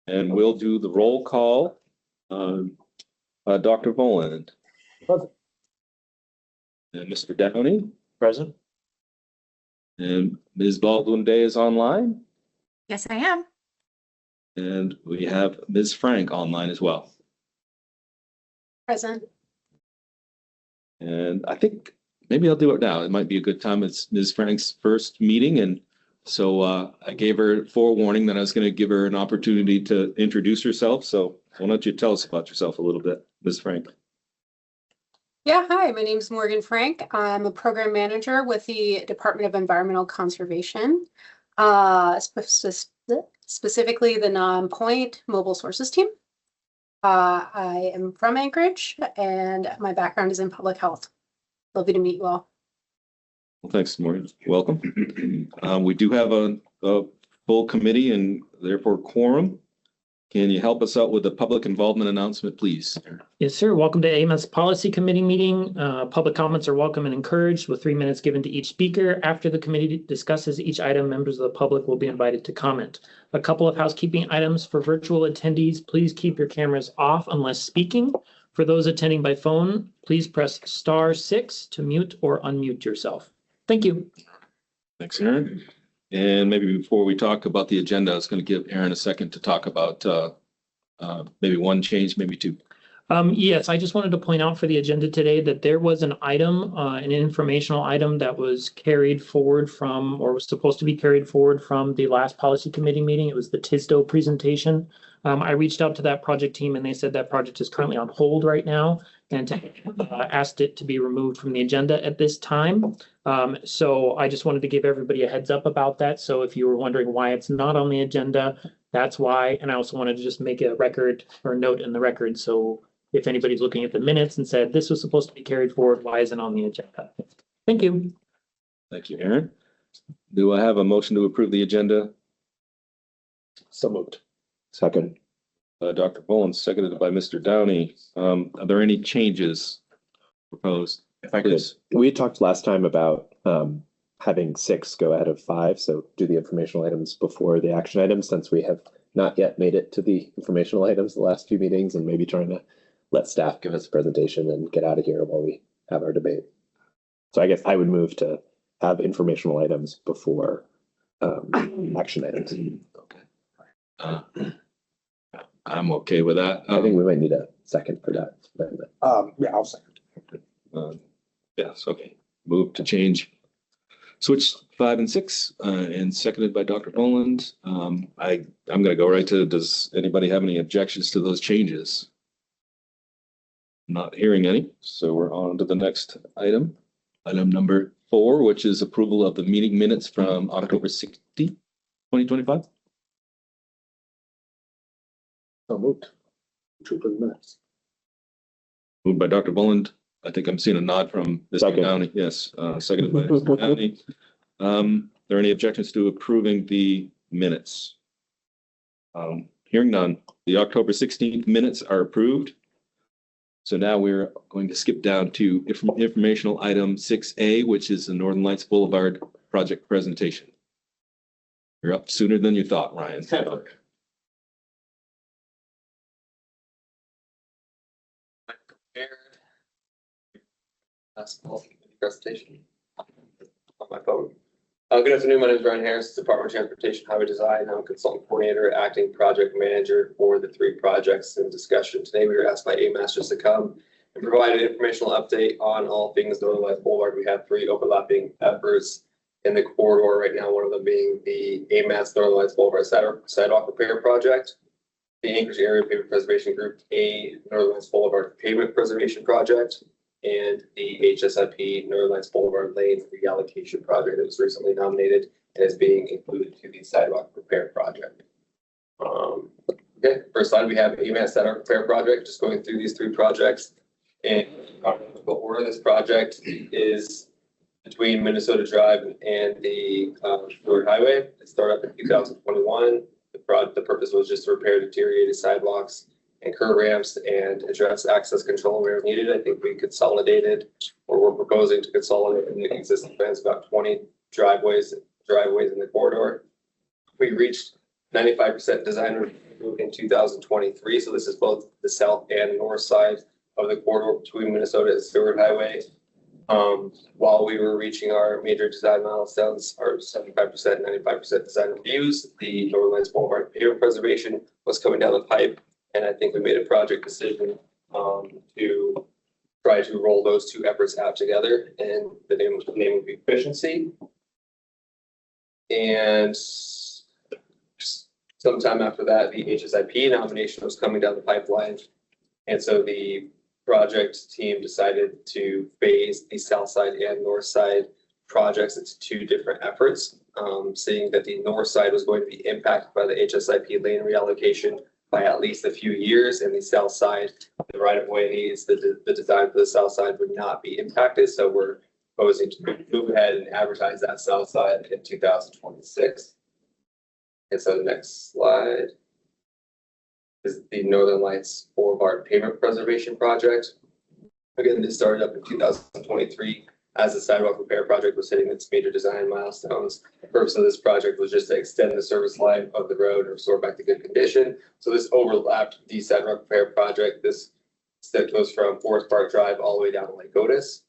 And we'll do the roll call. Dr. Voland. Present. And Mr. Downey. Present. And Ms. Baldwin Day is online. Yes, I am. And we have Ms. Frank online as well. Present. And I think maybe I'll do it now. It might be a good time. It's Ms. Frank's first meeting. And so I gave her forewarning that I was going to give her an opportunity to introduce herself. So why don't you tell us about yourself a little bit, Ms. Frank? Yeah, hi, my name is Morgan Frank. I'm a program manager with the Department of Environmental Conservation, specifically the Non-Point Mobile Sources team. I am from Anchorage and my background is in public health. Lovely to meet you all. Well, thanks, Morgan. Welcome. We do have a full committee and therefore quorum. Can you help us out with the public involvement announcement, please? Yes, sir. Welcome to AMS Policy Committee meeting. Public comments are welcome and encouraged with 3 minutes given to each speaker. After the committee discusses each item, members of the public will be invited to comment. A couple of housekeeping items for virtual attendees. Please keep your cameras off unless speaking. For those attending by phone, please press *6 to mute or unmute yourself. Thank you. Thanks, Aaron. And maybe before we talk about the agenda, I was going to give Aaron a second to talk about maybe one change, maybe two. Yes, I just wanted to point out for the agenda today that there was an item, an informational item that was carried forward from, or was supposed to be carried forward from the last policy committee meeting. It was the TISDO presentation. I reached out to that project team and they said that project is currently on hold right now and asked it to be removed from the agenda at this time. So I just wanted to give everybody a heads up about that. So if you were wondering why it's not on the agenda, that's why. And I also wanted to just make a record or note in the record. So if anybody's looking at the minutes and said this was supposed to be carried forward, why isn't it on the agenda? Thank you. Thank you, Aaron. Do I have a motion to approve the agenda? So moved. Second. Dr. Boland, seconded by Mr. Downey. Are there any changes proposed? If I could, we talked last time about having 6 go ahead of 5. So do the informational items before the action items, since we have not yet made it to the informational items the last few meetings, and maybe trying to let staff give us a presentation and get out of here while we have our debate. So I guess I would move to have informational items before action items. Okay. I'm okay with that. I think we might need a second for that. Yeah, I'll second. Yes, okay. Move to change. Switch 5 and 6 and seconded by Dr. Boland. I'm going to go right to, does anybody have any objections to those changes? Not hearing any, so we're on to the next item. Item number 4, which is approval of the meeting minutes from October 16th, 2025. So moved. To approve the minutes. Moved by Dr. Boland. I think I'm seeing a nod from Mr. Second. Downey. Yes, seconded by Mr. Downey. Are there any objections to approving the minutes? Hearing none, the October 16th minutes are approved. So now we're going to skip down to informational item 6A, which is the Northern Lights Boulevard project presentation. You're up sooner than you thought, Ryan. Presentation on my phone. Good afternoon. My name is Ryan Harris, Department of Transportation Highway Design. I'm a consultant coordinator, acting project manager for the 3 projects in discussion. Today, we were asked by AMAS just to come and provide an informational update on all things Northern Lights Boulevard. We have 3 overlapping efforts in the corridor right now, one of them being the AMAS Northern Lights Boulevard sidewalk repair project, the Anchorage Area Pavement Preservation Group A Northern Lights Boulevard Pavement Preservation Project, and the HSIP Northern Lights Boulevard Lane Reallocation Project that was recently nominated and is being included to the sidewalk repair project. Okay, first slide, we have AMAS sidewalk repair project, just going through these 3 projects. In chronological order, this project is between Minnesota Drive and the Stewart Highway. It started up in 2021. The purpose was just to repair deteriorated sidewalks and curb ramps and address access control where needed. I think we consolidated, or we're proposing to consolidate in the existing plans about 20 driveways in the corridor. We reached 95% design to in 2023. So this is both the south and north side of the corridor between Minnesota and Seward Highway. While we were reaching our major design milestones, our 75%, 95% design reviews, the Northern Lights Boulevard pavement preservation was coming down the pipe. And I think we made a project decision to try to roll those two efforts out together, and the name would be efficiency. And sometime after that, the HSIP nomination was coming down the pipeline. And so the project team decided to phase the south side and north side projects into two different efforts, seeing that the north side was going to be impacted by the HSIP lane reallocation by at least a few years, and the south side, the right of way needs, the design for the south side would not be impacted. So we're proposing to move ahead and advertise that south side in 2026. And so the next slide is the Northern Lights Boulevard pavement preservation project. Again, this started up in 2023 as the sidewalk repair project was hitting its major design milestones. The purpose of this project was just to extend the service life of the road and restore back to good condition. So this overlapped the sidewalk repair project. This step goes from Forest Park Drive all the way down to Lake Otis.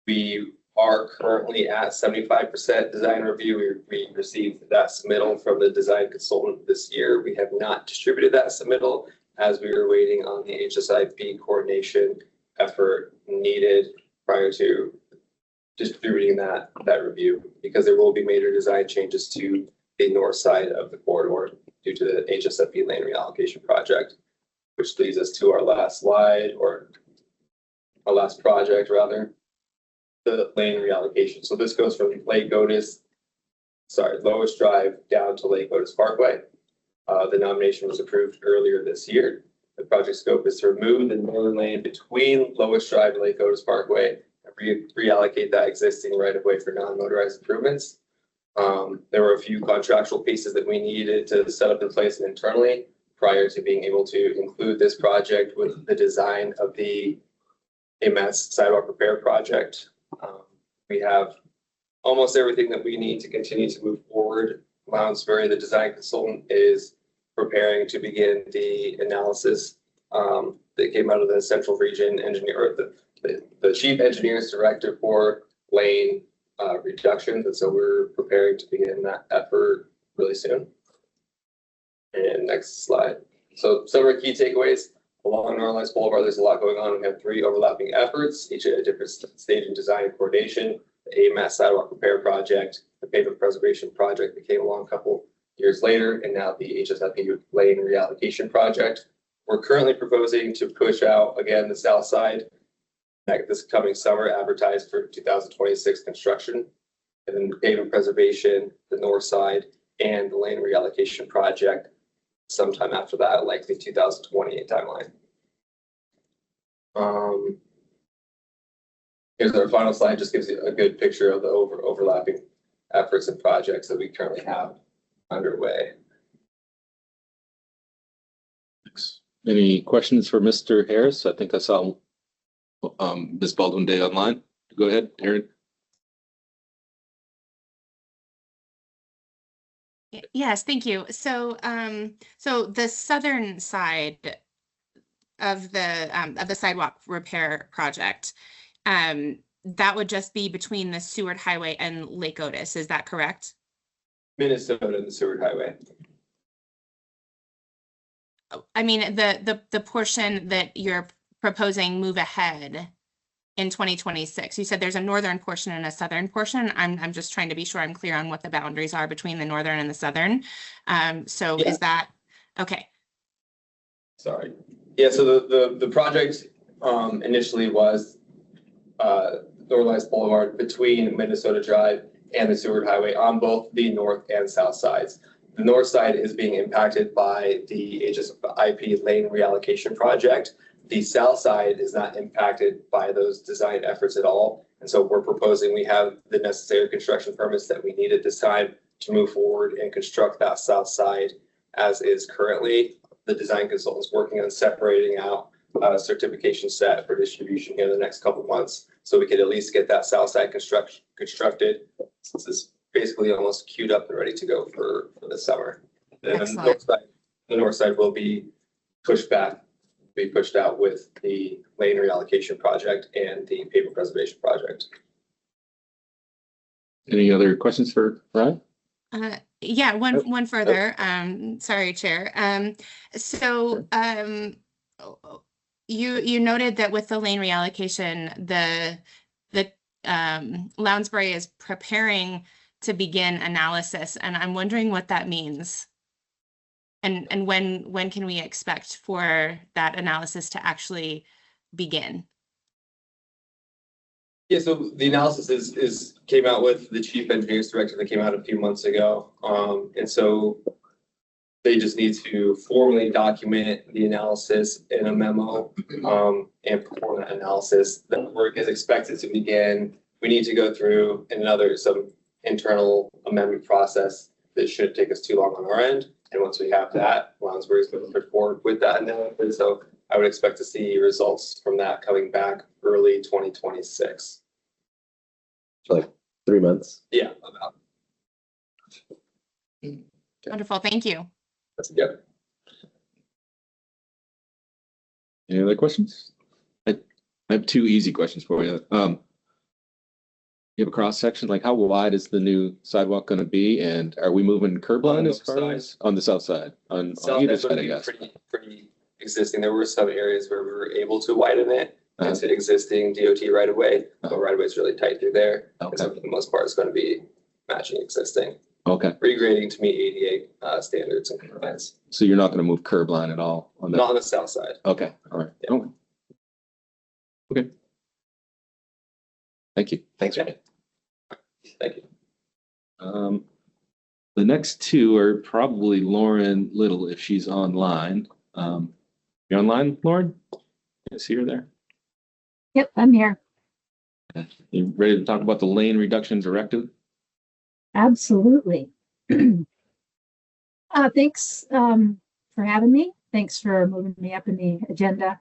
We are currently at 75% design review. We received that submittal from the design consultant this year. We have not distributed that submittal as we were waiting on the HSIP coordination effort needed prior to distributing that review, because there will be major design changes to the north side of the corridor due to the HSIP lane reallocation project, which leads us to our last slide, or our last project rather, the lane reallocation. So this goes from Lowest Drive down to Lake Otis Parkway. The nomination was approved earlier this year. The project scope is to remove the northern lane between Lowest Drive and Lake Otis Parkway and reallocate that existing right of way for non-motorized improvements. There were a few contractual pieces that we needed to set up in place internally prior to being able to include this project with the design of the AMATS sidewalk repair project. We have almost everything that we need to continue to move forward. Lounsbury, the design consultant, is preparing to begin the analysis that came out of the central region engineer, or the chief engineer's director for lane reductions. And so we're preparing to begin that effort really soon. And next slide. So some of our key takeaways along Northern Lights Boulevard, there's a lot going on. We have 3 overlapping efforts, each at a different stage in design and coordination. The AMATS sidewalk repair project, the pavement preservation project that came along a couple years later, and now the HSIP lane reallocation project. We're currently proposing to push out again the south side this coming summer, advertised for 2026 construction, and then the pavement preservation, the north side, and the lane reallocation project sometime after that, likely 2028 timeline. Here's our final slide, just gives you a good picture of the overlapping efforts and projects that we currently have underway. Thanks. Any questions for Mr. Harris? I think I saw Ms. Baldwin Day online. Go ahead, Erin. Yes, thank you. So, so the southern side of the sidewalk repair project, that would just be between the Seward Highway and Lake Otis. Is that correct? Minnesota and the Seward Highway. I mean, the portion that you're proposing move ahead in 2026. You said there's a northern portion and a southern portion. I'm just trying to be sure I'm clear on what the boundaries are between the northern and the southern. So Yeah. Is that okay? Sorry. Yeah, so the project initially was Northern Lights Boulevard between Minnesota Drive and the Seward Highway on both the north and south sides. The north side is being impacted by the HSIP lane reallocation project. The south side is not impacted by those design efforts at all. And so we're proposing we have the necessary construction permits that we need at this time to move forward and construct that south side as is currently. The design consultant's working on separating out a certification set for distribution here in the next couple of months, so we could at least get that south side constructed, since it's basically almost queued up and ready to go for the summer. And then the north side the north side will be pushed out with the lane reallocation project and the paper preservation project. Any other questions for Ryan? Yeah, Oh, one further, sorry, Chair. You noted that with the lane reallocation, the Lounsbury is preparing to begin analysis, and I'm wondering what that means. And when can we expect for that analysis to actually begin? Yeah, so the analysis is came out with the chief engineers director that came out a few months ago. And so they just need to formally document the analysis in a memo and perform that analysis. The work is expected to begin. We need to go through some internal amendment process that shouldn't take us too long on our end. And once we have that, Lounsbury is going to put forward with that analysis. So I would expect to see results from that coming back early 2026. Like 3 months. Yeah, about. Wonderful, thank you. Yep. Any other questions? I have two easy questions for you. You have a cross section, like how wide is the new sidewalk going to be? And are we moving curb line as far as on the south side? On either side, I guess. Pretty existing. There were some areas where we were able to widen it into existing DOT right of way, but right of way is really tight through there. Okay. So for the most part, it's going to be matching existing. Okay. Regrading to meet ADA standards and compliance. So you're not going to move curb line at all on that? Not on the south side. Okay. All right. Yeah. Okay. Thank you. Thanks, Ryan. Thank you. The next two are probably Lauren Little if she's online. You online, Lauren? I see her there. Yep, I'm here. You ready to talk about the lane reduction directive? Absolutely. Thanks for having me. Thanks for moving me up in the agenda.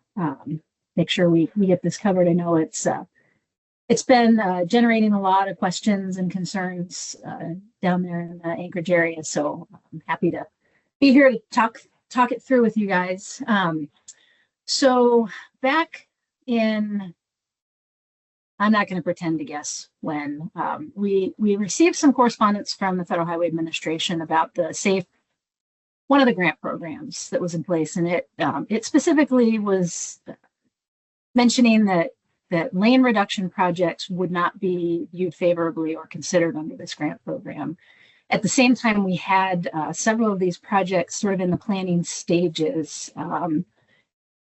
Make sure we get this covered. I know it's been generating a lot of questions and concerns down there in the Anchorage area. So I'm happy to be here to talk it through with you guys. So back in, I'm not going to pretend to guess when, we received some correspondence from the Federal Highway Administration about the SAFE, one of the grant programs that was in place, and it specifically was mentioning that lane reduction projects would not be viewed favorably or considered under this grant program. At the same time, we had several of these projects sort of in the planning stages.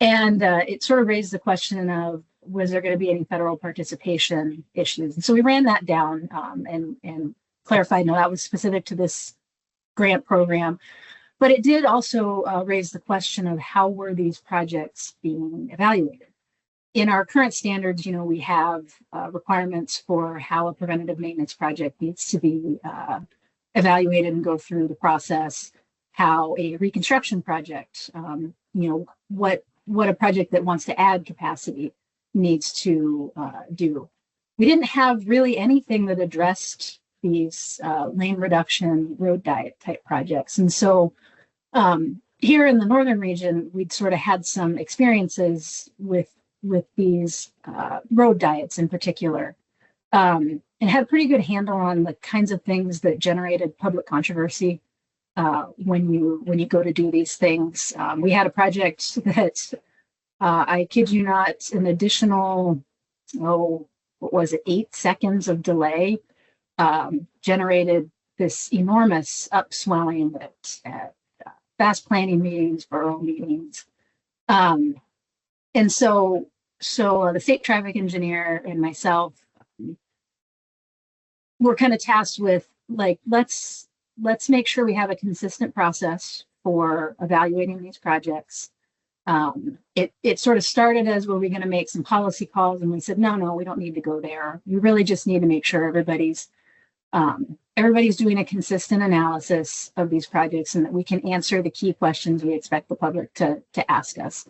And it sort of raised the question of, was there going to be any federal participation issues? And so we ran that down and clarified, no, that was specific to this grant program. But it did also raise the question of how were these projects being evaluated? In our current standards, we have requirements for how a preventative maintenance project needs to be evaluated and go through the process, how a reconstruction project, what a project that wants to add capacity needs to do. We didn't have really anything that addressed these lane reduction, road diet type projects. And so here in the northern region, we'd sort of had some experiences with these road diets in particular, and had a pretty good handle on the kinds of things that generated public controversy when you go to do these things. We had a project that I kid you not, an additional, 8 seconds of delay generated this enormous upswelling at fast planning meetings, borough meetings. And so the state traffic engineer and myself were kind of tasked with, like, let's make sure we have a consistent process for evaluating these projects. It sort of started as, were we going to make some policy calls? And we said, no, we don't need to go there. We really just need to make sure everybody's doing a consistent analysis of these projects and that we can answer the key questions we expect the public to ask us.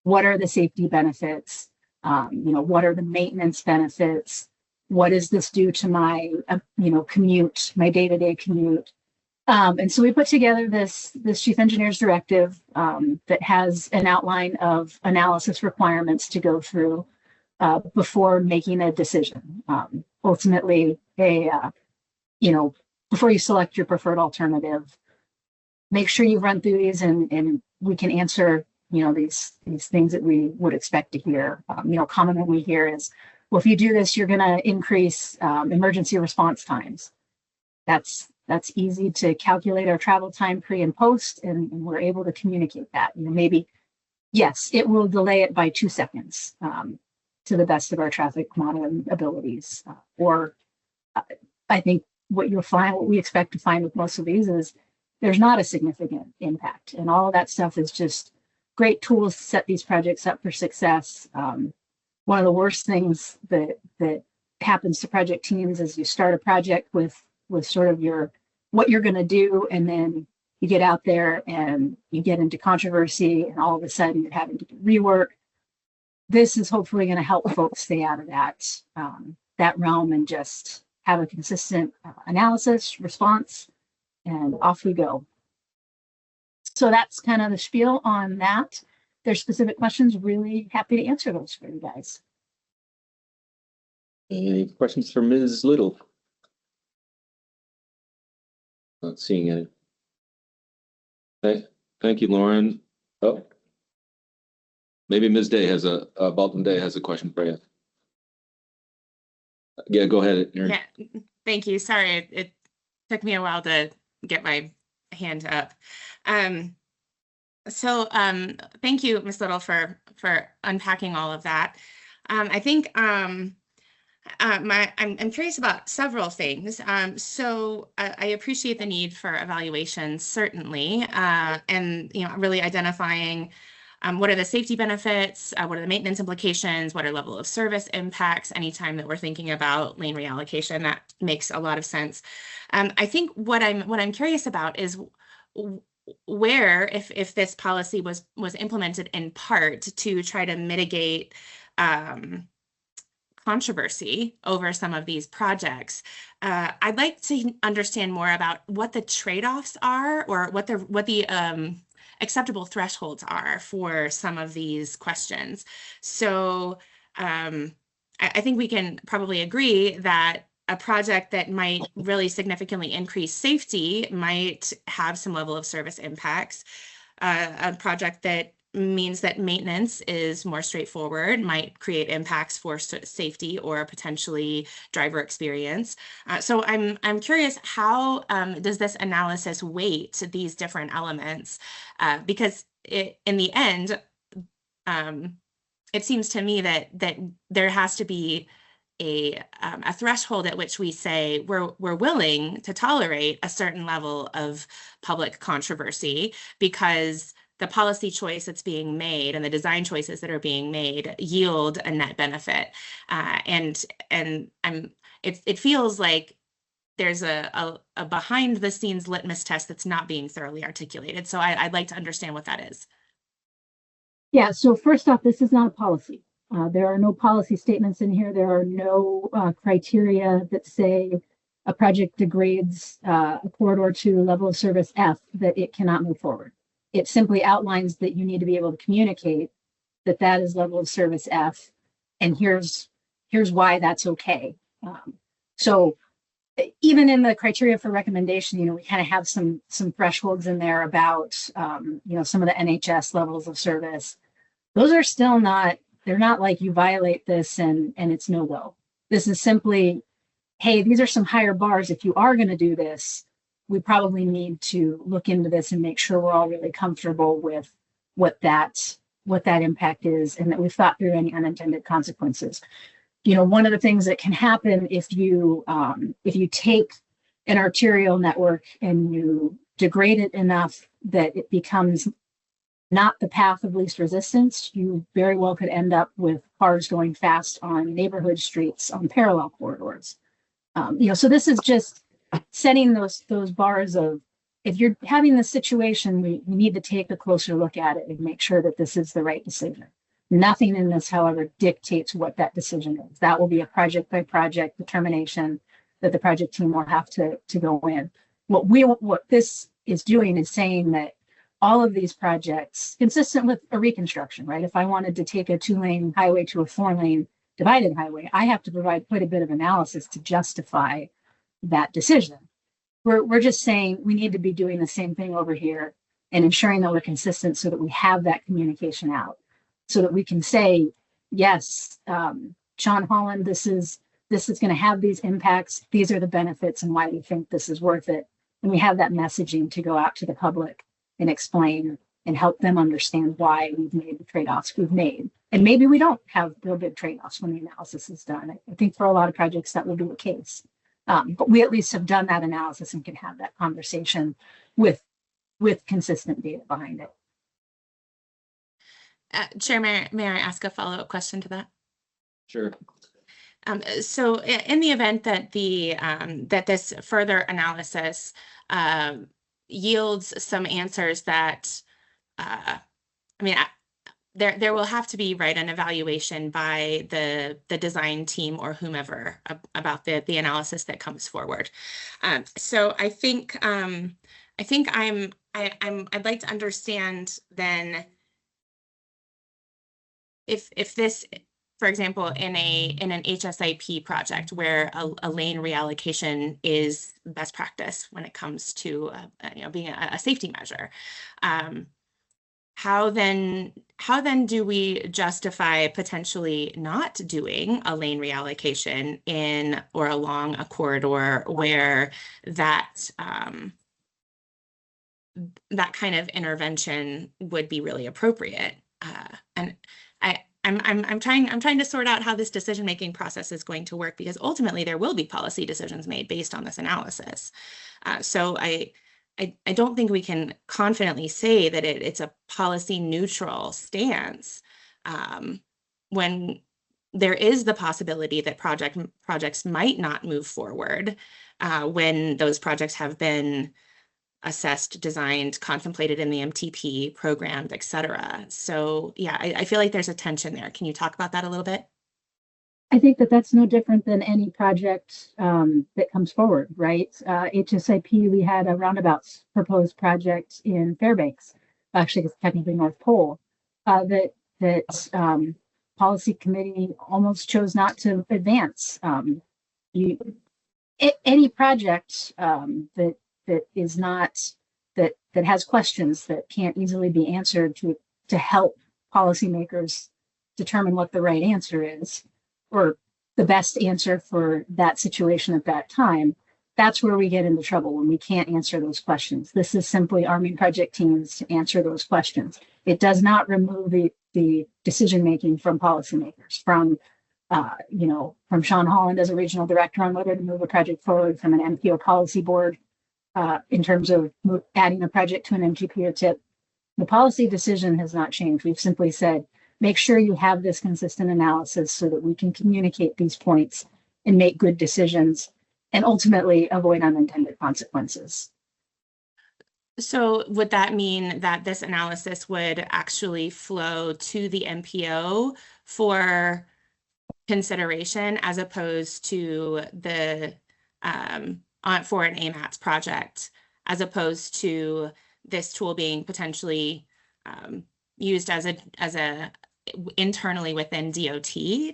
What are the safety benefits? What are the maintenance benefits? What does this do to my, commute, my day-to-day commute? And so we put together this chief engineer's directive that has an outline of analysis requirements to go through before making a decision. Ultimately, before you select your preferred alternative, make sure you run through these and we can answer, these things that we would expect to hear. Commonly we hear is, well, if you do this, you're going to increase emergency response times. That's easy to calculate our travel time pre and post, and we're able to communicate that. Maybe, yes, it will delay it by 2 seconds to the best of our traffic modeling abilities. I think what we expect to find with most of these is there's not a significant impact. And all of that stuff is just great tools to set these projects up for success. One of the worst things that happens to project teams is you start a project with sort of what you're going to do, and then you get out there and you get into controversy, and all of a sudden you're having to do rework. This is hopefully going to help folks stay out of that realm and just have a consistent analysis, response, and off we go. So that's kind of the spiel on that. If there's specific questions, really happy to answer those for you guys. Any questions for Ms. Little? Not seeing any. Okay, thank you, Lauren. Oh, maybe Ms. Day Baldwin Day has a question for you. Yeah, go ahead, Erin. Yeah, thank you. Sorry, it took me a while to get my hand up. Thank you, Ms. Little, for unpacking all of that. I think I'm curious about several things. I appreciate the need for evaluation, certainly, and really identifying what are the safety benefits, what are the maintenance implications, what are level of service impacts anytime that we're thinking about lane reallocation. That makes a lot of sense. I think what I'm curious about is where, if this policy was implemented in part to try to mitigate controversy over some of these projects, I'd like to understand more about what the trade-offs are, or what the acceptable thresholds are for some of these questions. So I think we can probably agree that a project that might really significantly increase safety might have some level of service impacts. A project that means that maintenance is more straightforward might create impacts for safety or potentially driver experience. So I'm curious, how does this analysis weight these different elements? Because in the end, it seems to me that there has to be a threshold at which we say we're willing to tolerate a certain level of public controversy, because the policy choice that's being made and the design choices that are being made yield a net benefit. It feels like there's a behind the scenes litmus test that's not being thoroughly articulated. So I'd like to understand what that is. Yeah, so first off, this is not a policy. There are no policy statements in here. There are no criteria that say a project degrades a corridor to level of service F, that it cannot move forward. It simply outlines that you need to be able to communicate that is level of service F, and here's why that's okay. So even in the criteria for recommendation, we kind of have some thresholds in there about some of the NHS levels of service. Those are still not. They're not like you violate this and it's no go. This is simply, hey, these are some higher bars. If you are going to do this, we probably need to look into this and make sure we're all really comfortable with what that impact is, and that we've thought through any unintended consequences. One of the things that can happen if you take an arterial network and you degrade it enough that it becomes not the path of least resistance, you very well could end up with cars going fast on neighborhood streets on parallel corridors. So this is just setting those bars of, if you're having this situation, we need to take a closer look at it and make sure that this is the right decision. Nothing in this, however, dictates what that decision is. That will be a project by project determination that the project team will have to go in. what this is doing is saying that all of these projects, consistent with a reconstruction, right? If I wanted to take a 2-lane highway to a 4-lane divided highway, I have to provide quite a bit of analysis to justify that decision. We're just saying we need to be doing the same thing over here and ensuring that we're consistent so that we have that communication out, so that we can say, yes, Sean Holland, this is going to have these impacts. These are the benefits and why we think this is worth it. And we have that messaging to go out to the public and explain and help them understand why we've made the trade-offs we've made. And maybe we don't have real big trade-offs when the analysis is done. I think for a lot of projects that will be the case. But we at least have done that analysis and can have that conversation with consistent data behind it. Chair, may I ask a follow-up question to that? Sure. So in the event that that this further analysis yields some answers that, there will have to be, right, an evaluation by the design team or whomever about the analysis that comes forward. So I'd like to understand then if this, for example, in an HSIP project where a lane reallocation is best practice when it comes to being a safety measure, how then do we justify potentially not doing a lane reallocation in or along a corridor where that that kind of intervention would be really appropriate? And I'm trying to sort out how this decision-making process is going to work, because ultimately there will be policy decisions made based on this analysis. So I don't think we can confidently say that it's a policy neutral stance when there is the possibility that projects might not move forward when those projects have been assessed, designed, contemplated in the MTP, programmed, et cetera. So yeah, I feel like there's a tension there. Can you talk about that a little bit? I think that's no different than any project that comes forward, right? HSIP, we had a roundabouts proposed project in Fairbanks, actually it's technically North Pole, that policy committee almost chose not to advance. Any project that is not, that has questions that can't easily be answered to help policymakers determine what the right answer is, or the best answer for that situation at that time, that's where we get into trouble, when we can't answer those questions. This is simply arming project teams to answer those questions. It does not remove the decision-making from policymakers, from Sean Holland as a regional director on whether to move a project forward, from an MPO policy board in terms of adding a project to an MTP or TIP. The policy decision has not changed. We've simply said, make sure you have this consistent analysis so that we can communicate these points and make good decisions and ultimately avoid unintended consequences. So would that mean that this analysis would actually flow to the MPO for consideration, as opposed to the for an AMATS project, as opposed to this tool being potentially used as a internally within DOT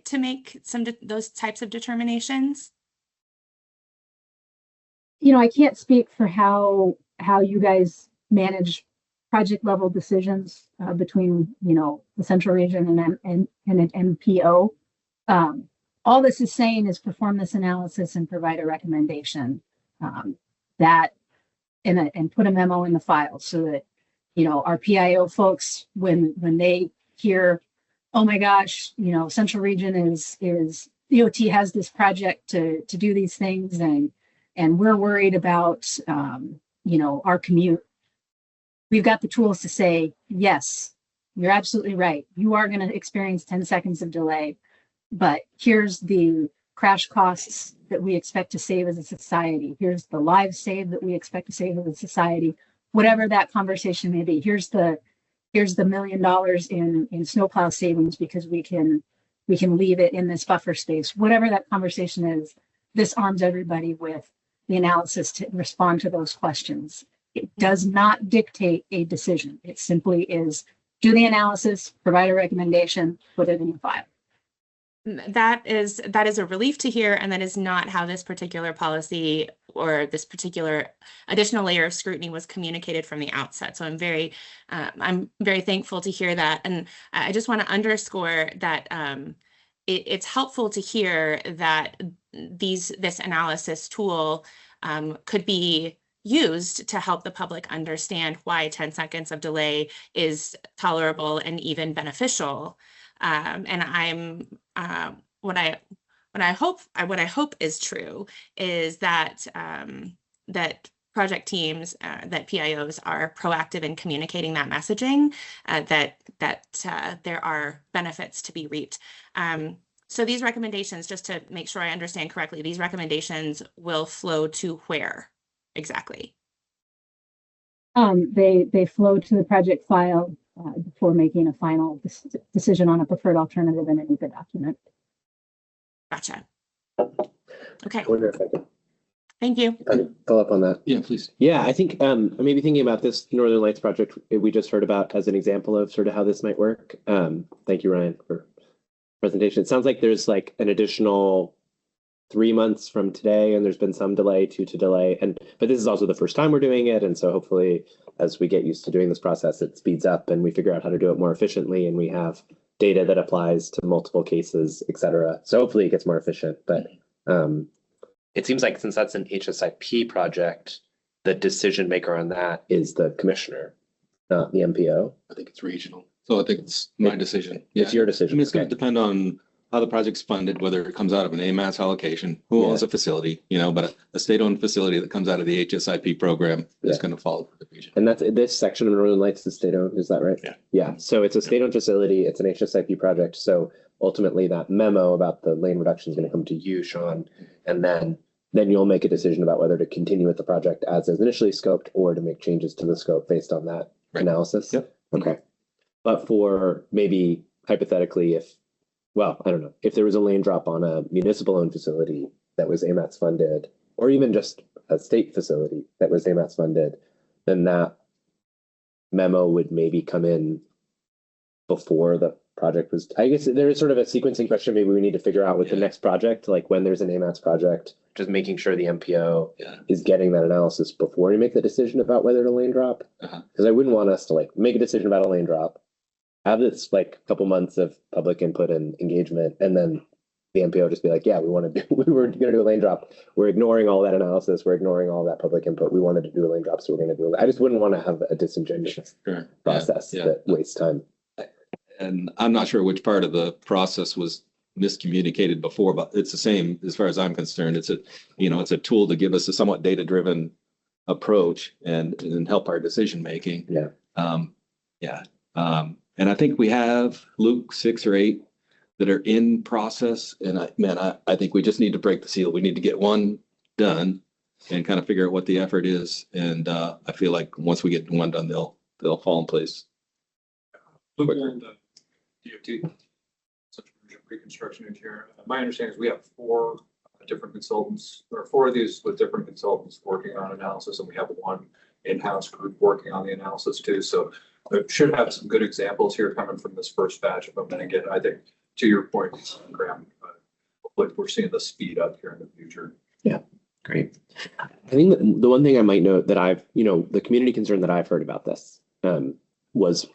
to make those types of determinations? I can't speak for how you guys manage project level decisions between the central region and an MPO. All this is saying is perform this analysis and provide a recommendation and put a memo in the file so that our PIO folks, when they hear, oh my gosh, central region is DOT has this project to do these things, and we're worried about our commute. We've got the tools to say, yes, you're absolutely right. You are going to experience 10 seconds of delay, but here's the crash costs that we expect to save as a society. Here's the lives saved that we expect to save as a society. Whatever that conversation may be, here's the $1 million in snowplow savings because we can leave it in this buffer space. Whatever that conversation is, this arms everybody with the analysis to respond to those questions. It does not dictate a decision. It simply is do the analysis, provide a recommendation, put it in the file. That is a relief to hear, and that is not how this particular policy or this particular additional layer of scrutiny was communicated from the outset. So I'm very thankful to hear that, and I just want to underscore that it's helpful to hear that this analysis tool could be used to help the public understand why 10 seconds of delay is tolerable and even beneficial. And I'm what I hope is true is that that project teams, that PIOs are proactive in communicating that messaging, that there are benefits to be reaped. So these recommendations, just to make sure I understand correctly, these recommendations will flow to where exactly? They flow to the project file before making a final decision on a preferred alternative in a NEPA document. Gotcha. Okay, I wonder if I could thank you. follow up on that. Yeah, please. Yeah, I think maybe thinking about this Northern Lights project we just heard about as an example of sort of how this might work. Thank you, Ryan, for presentation. It sounds like there's like an additional 3 months from today, and there's been some delay to delay. But this is also the first time we're doing it, and so hopefully, as we get used to doing this process, it speeds up and we figure out how to do it more efficiently, and we have data that applies to multiple cases, et cetera. So hopefully, it gets more efficient. But it seems like since that's an HSIP project, the decision maker on that is the commissioner, not the MPO. I think it's regional. So I think it's my decision. Yeah. It's your I decision. mean, it's going Okay. to depend on how the project's funded, whether it comes out of an AMAS allocation, who owns a facility, but a state-owned facility that comes out of the HSIP program is Yeah. going to fall for the region. And that's this section of Northern Lights is state-owned, is that right? Yeah. Yeah, so it's a state-owned facility, it's an HSIP project, so ultimately that memo about the lane reduction is gonna come to you, Sean, and then you'll make a decision about whether to continue with the project as is initially scoped or to make changes to the scope based on that Right. analysis? Yep. Okay. But for maybe hypothetically, I don't know, if there was a lane drop on a municipal-owned facility that was AMATS funded, or even just a state facility that was AMATS funded, then that memo would maybe come in before the project was, I guess there is sort of a sequencing question maybe we need to figure out with the next project, like when there's an AMATS project, just making sure the MPO is getting that analysis before you make the decision about whether to lane drop. Because I wouldn't want us to like make a decision about a lane drop, have this like couple months of public input and engagement, and then the MPO just be like, yeah, we were going to do a lane drop. We're ignoring all that analysis. We're ignoring all that public input. We wanted to do a lane drop, so we're going to do it. I just wouldn't want to have a disingenuous process that wastes time. And I'm not sure which part of the process was miscommunicated before, but it's the same as far as I'm concerned. It's a tool to give us a somewhat data-driven approach and help our decision making. Yeah. And I think we have, Luke, 6 or 8 that are in process. And I think we just need to break the seal. We need to get one done and kind of figure out what the effort is. And I feel like once we get one done, they'll fall in place. Luke, you're in the DOT, Central Region Pre-Construction Engineer. My understanding is we have 4 different consultants, or 4 of these with different consultants working on analysis, and we have one in-house group working on the analysis too. So it should have some good examples here coming from this first batch. But then again, I think to your point, Graham, hopefully we're seeing the speed up here in the future. Yeah, great. I think that the one thing I might note that the community concern that I've heard about this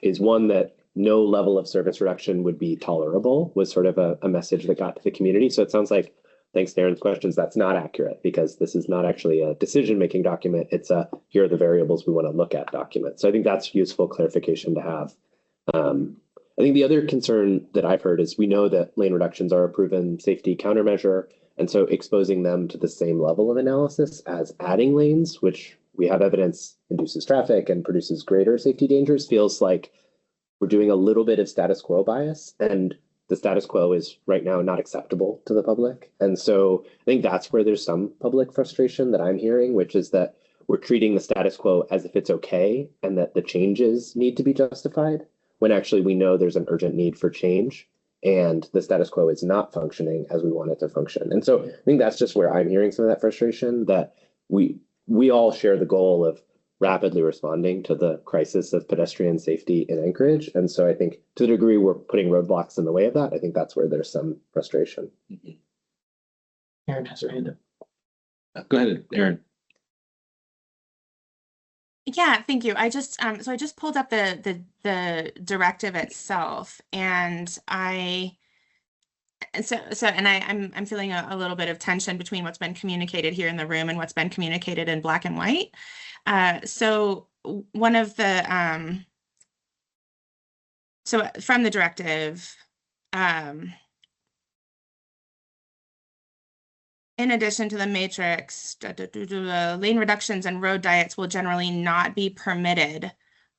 is one that no level of service reduction would be tolerable, was sort of a message that got to the community. So it sounds like, thanks to Aaron's questions, that's not accurate, because this is not actually a decision-making document. It's here are the variables we want to look at document. So I think that's useful clarification to have. I think the other concern that I've heard is we know that lane reductions are a proven safety countermeasure. And so exposing them to the same level of analysis as adding lanes, which we have evidence induces traffic and produces greater safety dangers, feels like we're doing a little bit of status quo bias, and the status quo is right now not acceptable to the public. And so I think that's where there's some public frustration that I'm hearing, which is that we're treating the status quo as if it's okay and that the changes need to be justified, when actually we know there's an urgent need for change and the status quo is not functioning as we want it to function. And so I think that's just where I'm hearing some of that frustration, that we all share the goal of rapidly responding to the crisis of pedestrian safety in Anchorage. And so I think to the degree we're putting roadblocks in the way of that, I think that's where there's some frustration. Aaron has her hand up. Go ahead, Aaron. Yeah, thank you. I just so I just pulled up the directive itself, and I'm feeling a little bit of tension between what's been communicated here in the room and what's been communicated in black and white. So one of the so from the directive, in addition to the matrix, lane reductions and road diets will generally not be permitted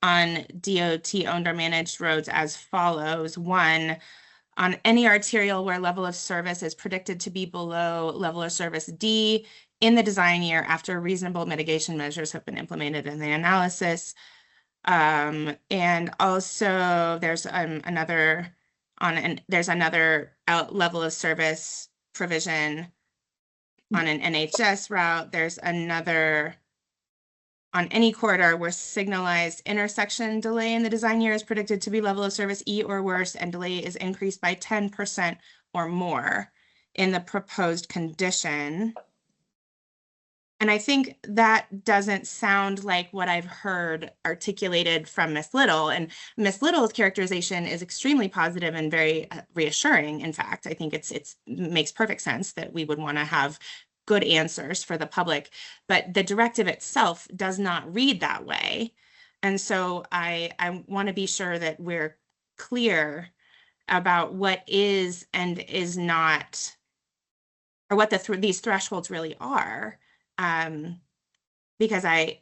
on DOT owned or managed roads as follows. 1, on any arterial where level of service is predicted to be below level of service D in the design year after reasonable mitigation measures have been implemented in the analysis. And also there's another level of service provision on an NHS route. There's another on any corridor where signalized intersection delay in the design year is predicted to be level of service E or worse, and delay is increased by 10% or more in the proposed condition. And I think that doesn't sound like what I've heard articulated from Ms. Little. And Ms. Little's characterization is extremely positive and very reassuring. In fact, I think it makes perfect sense that we would want to have good answers for the public, but the directive itself does not read that way. And so I want to be sure that we're clear about what is and is not, or what these thresholds really are. Because I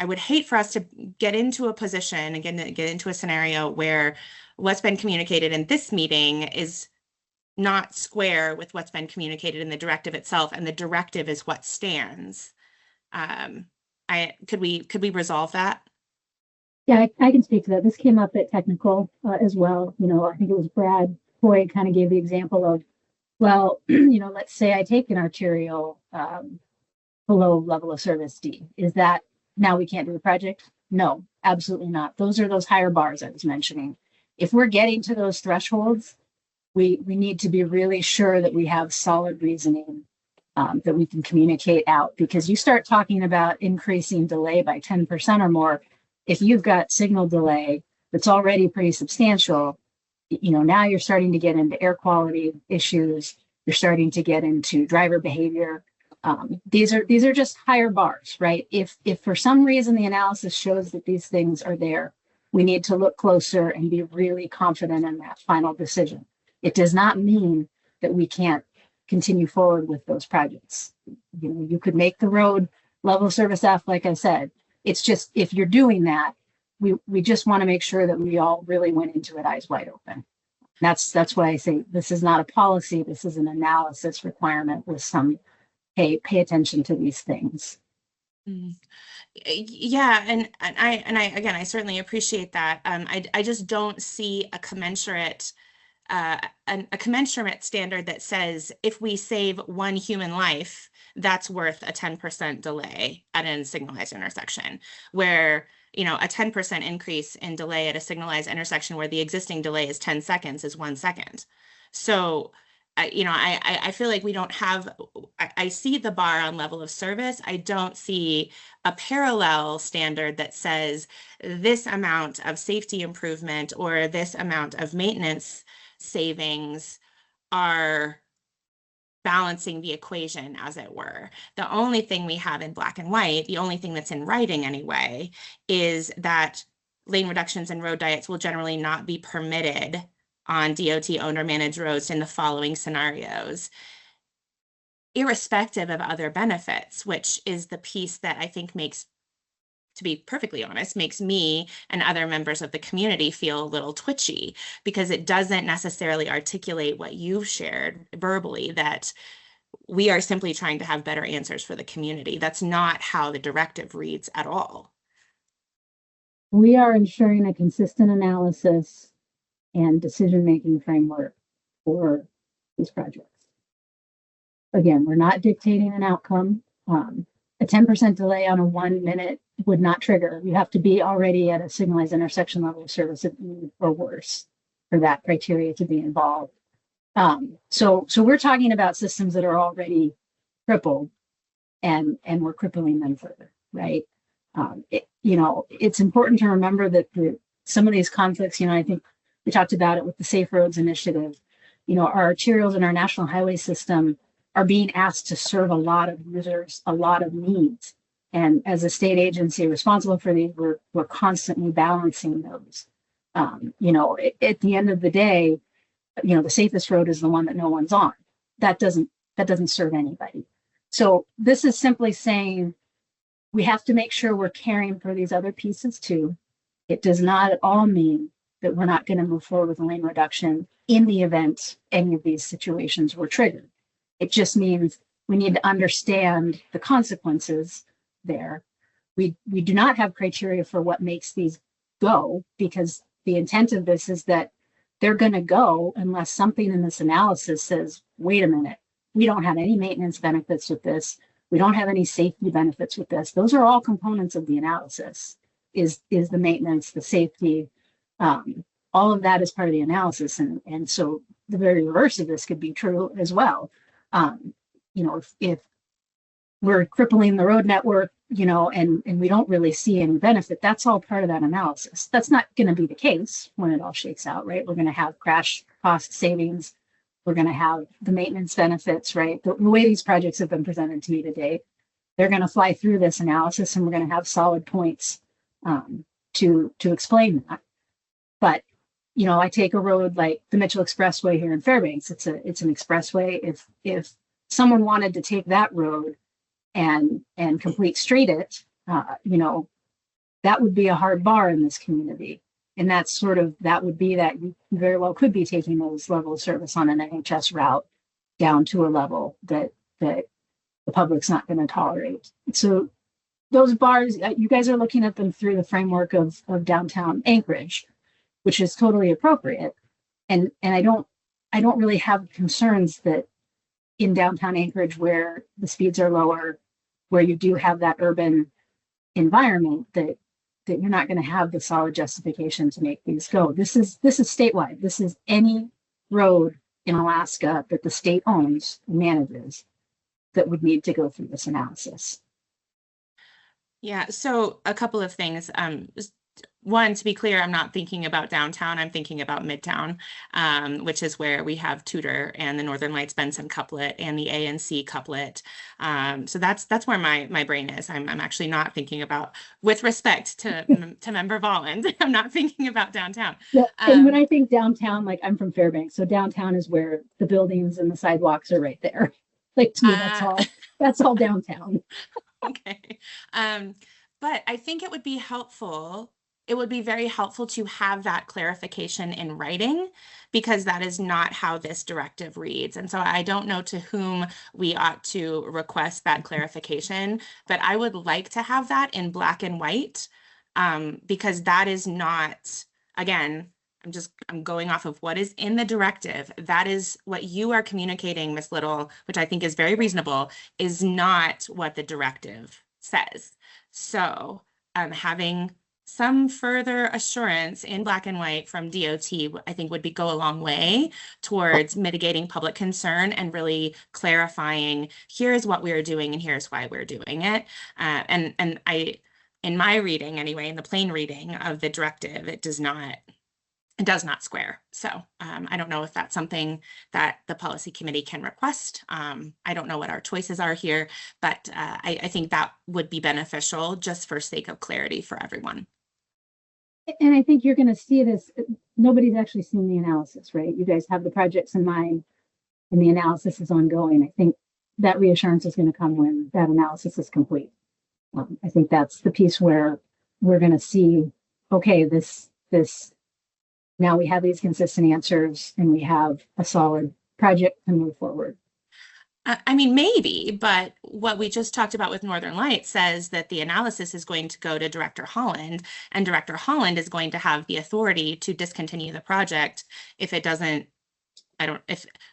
would hate for us to get into a position, again, get into a scenario where what's been communicated in this meeting is not square with what's been communicated in the directive itself, and the directive is what stands. Could we resolve that? Yeah, I can speak to that. This came up at technical as well. You know, I think it was Brad Hoy kind of gave the example of, well, you know, let's say I take an arterial below level of service D. Is that now we can't do the project? No, absolutely not. Those are those higher bars I was mentioning. If we're getting to those thresholds, we need to be really sure that we have solid reasoning that we can communicate out, because you start talking about increasing delay by 10% or more. If you've got signal delay that's already pretty substantial, you know, now you're starting to get into air quality issues. You're starting to get into driver behavior. These are just higher bars, right? If for some reason the analysis shows that these things are there, we need to look closer and be really confident in that final decision. It does not mean that we can't continue forward with those projects. You know, you could make the road level service F, like I said. It's just, if you're doing that, we just want to make sure that we all really went into it eyes wide open. That's why I say this is not a policy. This is an analysis requirement with some, hey, pay attention to these things. Yeah, and I again, I certainly appreciate that. I just don't see a commensurate standard that says if we save one human life, that's worth a 10% delay at a signalized intersection, where, you know, a 10% increase in delay at a signalized intersection where the existing delay is 10 seconds is 1 second. So, you know, I feel like we don't have, I see the bar on level of service. I don't see a parallel standard that says this amount of safety improvement or this amount of maintenance savings are balancing the equation, as it were. The only thing we have in black and white, the only thing that's in writing anyway, is that lane reductions and road diets will generally not be permitted on DOT owned or managed roads in the following scenarios, irrespective of other benefits, which is the piece that I think makes, to be perfectly honest, makes me and other members of the community feel a little twitchy, because it doesn't necessarily articulate what you've shared verbally, that we are simply trying to have better answers for the community. That's not how the directive reads at all. We are ensuring a consistent analysis and decision-making framework for these projects. Again, we're not dictating an outcome. A 10% delay on a 1 minute would not trigger. You have to be already at a signalized intersection level of service or worse for that criteria to be involved. So we're talking about systems that are already crippled, and we're crippling them further, right? It's important to remember that some of these conflicts, I think we talked about it with the Safe Roads Initiative. Our arterials and our national highway system are being asked to serve a lot of users, a lot of needs. And as a state agency responsible for these, we're constantly balancing those. At the end of the day, the safest road is the one that no one's on. That doesn't serve anybody. So this is simply saying we have to make sure we're caring for these other pieces too. It does not at all mean that we're not going to move forward with lane reduction in the event any of these situations were triggered. It just means we need to understand the consequences there. We do not have criteria for what makes these go, because the intent of this is that they're going to go unless something in this analysis says, wait a minute, we don't have any maintenance benefits with this. We don't have any safety benefits with this. Those are all components of the analysis, is the maintenance, the safety, all of that is part of the analysis. And so the very reverse of this could be true as well. If we're crippling the road network, and we don't really see any benefit, that's all part of that analysis. That's not going to be the case when it all shakes out, right? We're going to have crash cost savings. We're going to have the maintenance benefits, right? The way these projects have been presented to me today, they're going to fly through this analysis, and we're going to have solid points to explain that. But I take a road like the Mitchell Expressway here in Fairbanks. It's an expressway. If someone wanted to take that road and complete street it, that would be a hard bar in this community. And that would be that you very well could be taking those level of service on an NHS route down to a level that the public's not going to tolerate. So those bars, you guys are looking at them through the framework of downtown Anchorage, which is totally appropriate. And I don't really have concerns that in downtown Anchorage, where the speeds are lower, where you do have that urban environment, that you're not going to have the solid justification to make these go. This is statewide. This is any road in Alaska that the state owns and manages that would need to go through this analysis. Yeah, so a couple of things. One, to be clear, I'm not thinking about downtown. I'm thinking about Midtown, which is where we have Tudor and the Northern Lights Benson couplet and the ANC couplet. So that's where my brain is. I'm actually not thinking about, with respect to Member Volland, I'm not thinking about downtown. Yeah, and when I think downtown, like I'm from Fairbanks, so downtown is where the buildings and the sidewalks are right there. Like to me, that's all downtown. Okay. But I think it would be helpful. It would be very helpful to have that clarification in writing, because that is not how this directive reads. And so I don't know to whom we ought to request that clarification, but I would like to have that in black and white, because that is not, again, I'm going off of what is in the directive. That is what you are communicating, Ms. Little, which I think is very reasonable, is not what the directive says. So having some further assurance in black and white from DOT, I think would go a long way towards mitigating public concern and really clarifying, here's what we're doing and here's why we're doing it. And I, in my reading anyway, in the plain reading of the directive, it does not square. So I don't know if that's something that the policy committee can request. I don't know what our choices are here, but I think that would be beneficial just for sake of clarity for everyone. And I think you're going to see this. Nobody's actually seen the analysis, right? You guys have the projects in mind and the analysis is ongoing. I think that reassurance is going to come when that analysis is complete. I think that's the piece where we're going to see, okay, this now we have these consistent answers and we have a solid project to move forward. I mean, maybe, but what we just talked about with Northern Lights says that the analysis is going to go to Director Holland, and Director Holland is going to have the authority to discontinue the project if it doesn't,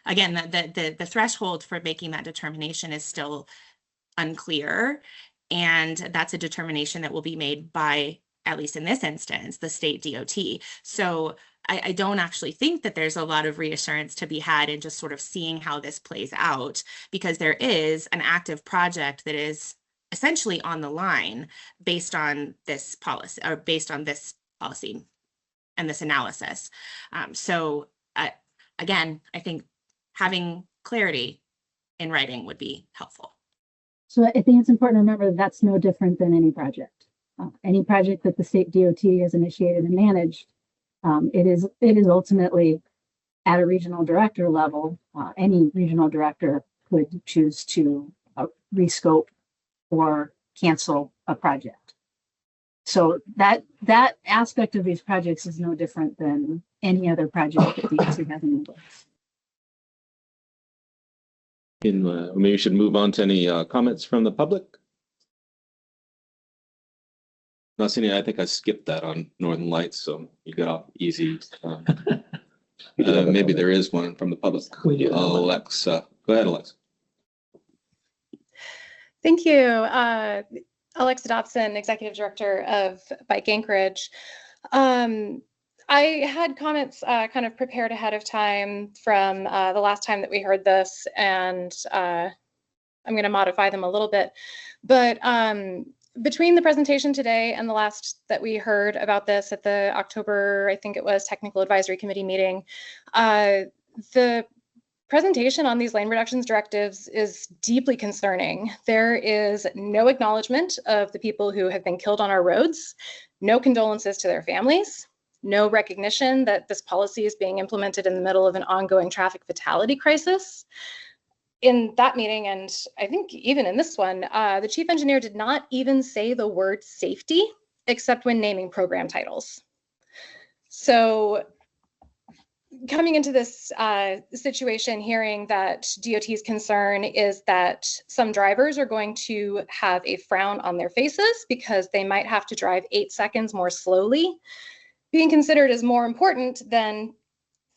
again, the threshold for making that determination is still unclear. And that's a determination that will be made by, at least in this instance, the state DOT. So I don't actually think that there's a lot of reassurance to be had in just sort of seeing how this plays out, because there is an active project that is essentially on the line based on this policy, or based on this policy and this analysis. So again, I think having clarity in writing would be helpful. So I think it's important to remember that that's no different than any project. Any project that the state DOT has initiated and managed, it is ultimately at a regional director level. Any regional director could choose to rescope or cancel a project. So that aspect of these projects is no different than any other project that DOT has in the books. Maybe we should move on to any comments from the public. Not seeing any. I think I skipped that on Northern Lights, so you got off easy. Maybe there is one from the public. We do. Alexa, go ahead, Alexa. Thank you. Alexa Dobson, Executive Director of Bike Anchorage. I had comments kind of prepared ahead of time from the last time that we heard this, and I'm going to modify them a little bit. But between the presentation today and the last that we heard about this at the October, I think it was, Technical Advisory Committee meeting, the presentation on these lane reductions directives is deeply concerning. There is no acknowledgement of the people who have been killed on our roads, no condolences to their families, no recognition that this policy is being implemented in the middle of an ongoing traffic fatality crisis. In that meeting, and I think even in this one, the chief engineer did not even say the word safety, except when naming program titles. So coming into this situation, hearing that DOT's concern is that some drivers are going to have a frown on their faces because they might have to drive 8 seconds more slowly, being considered as more important than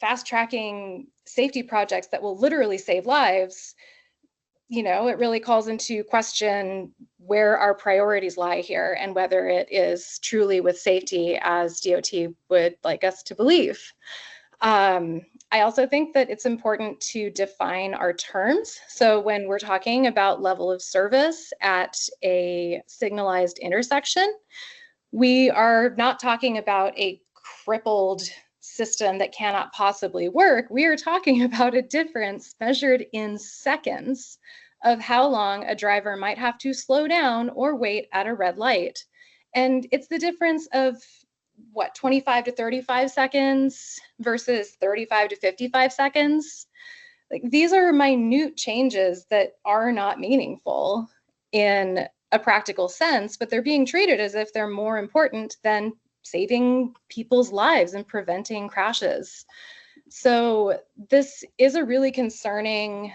fast tracking safety projects that will literally save lives, you know, it really calls into question where our priorities lie here and whether it is truly with safety as DOT would like us to believe. I also think that it's important to define our terms. So when we're talking about level of service at a signalized intersection, we are not talking about a crippled system that cannot possibly work. We are talking about a difference measured in seconds of how long a driver might have to slow down or wait at a red light. And it's the difference of what, 25 to 35 seconds versus 35 to 55 seconds. Like, these are minute changes that are not meaningful in a practical sense, but they're being treated as if they're more important than saving people's lives and preventing crashes. So this is a really concerning,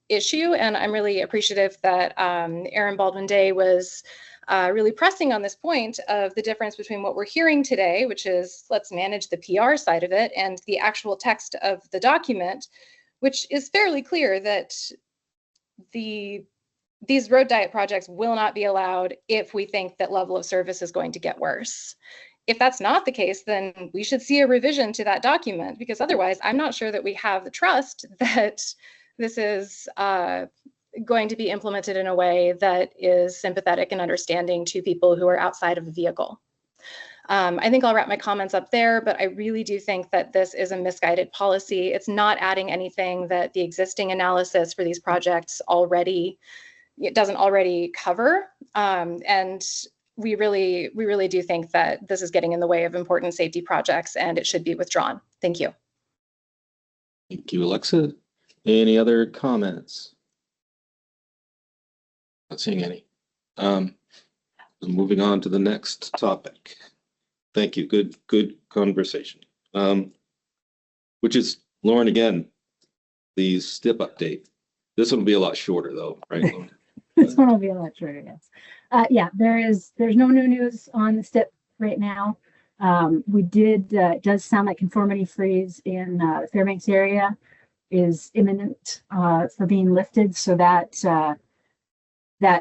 issue, and I'm really appreciative that Erin Baldwin-Day was really pressing on this point of the difference between what we're hearing today, which is let's manage the PR side of it, and the actual text of the document, which is fairly clear that these road diet projects will not be allowed if we think that level of service is going to get worse. If that's not the case, then we should see a revision to that document, because otherwise I'm not sure that we have the trust that this is going to be implemented in a way that is sympathetic and understanding to people who are outside of the vehicle. I think I'll wrap my comments up there, but I really do think that this is a misguided policy. It's not adding anything that the existing analysis for these projects doesn't already cover. And we really do think that this is getting in the way of important safety projects, and it should be withdrawn. Thank you. Thank you, Alexa. Any other comments? Not seeing any. Moving on to the next topic. Thank you. Good conversation. Which is, Lauren, again, the STIP update. This one will be a lot shorter though, right, Lauren? This one will be a lot shorter, yes. Yeah, there's no new news on the STIP right now. It does sound like conformity freeze in the Fairbanks area. is imminent for being lifted. So that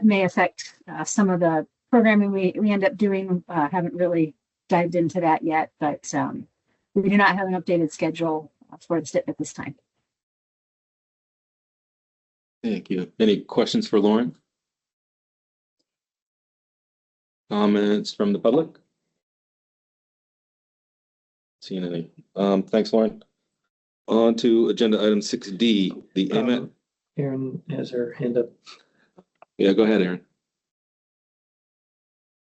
may affect some of the programming we end up doing. Haven't really dived into that yet, but we do not have an updated schedule for the STIP at this time. Thank you. Any questions for Lauren? Comments from the public? Seeing any? Thanks, Lauren. On to agenda item 6D, the AMET. Erin has her hand up. Yeah, go ahead, Erin.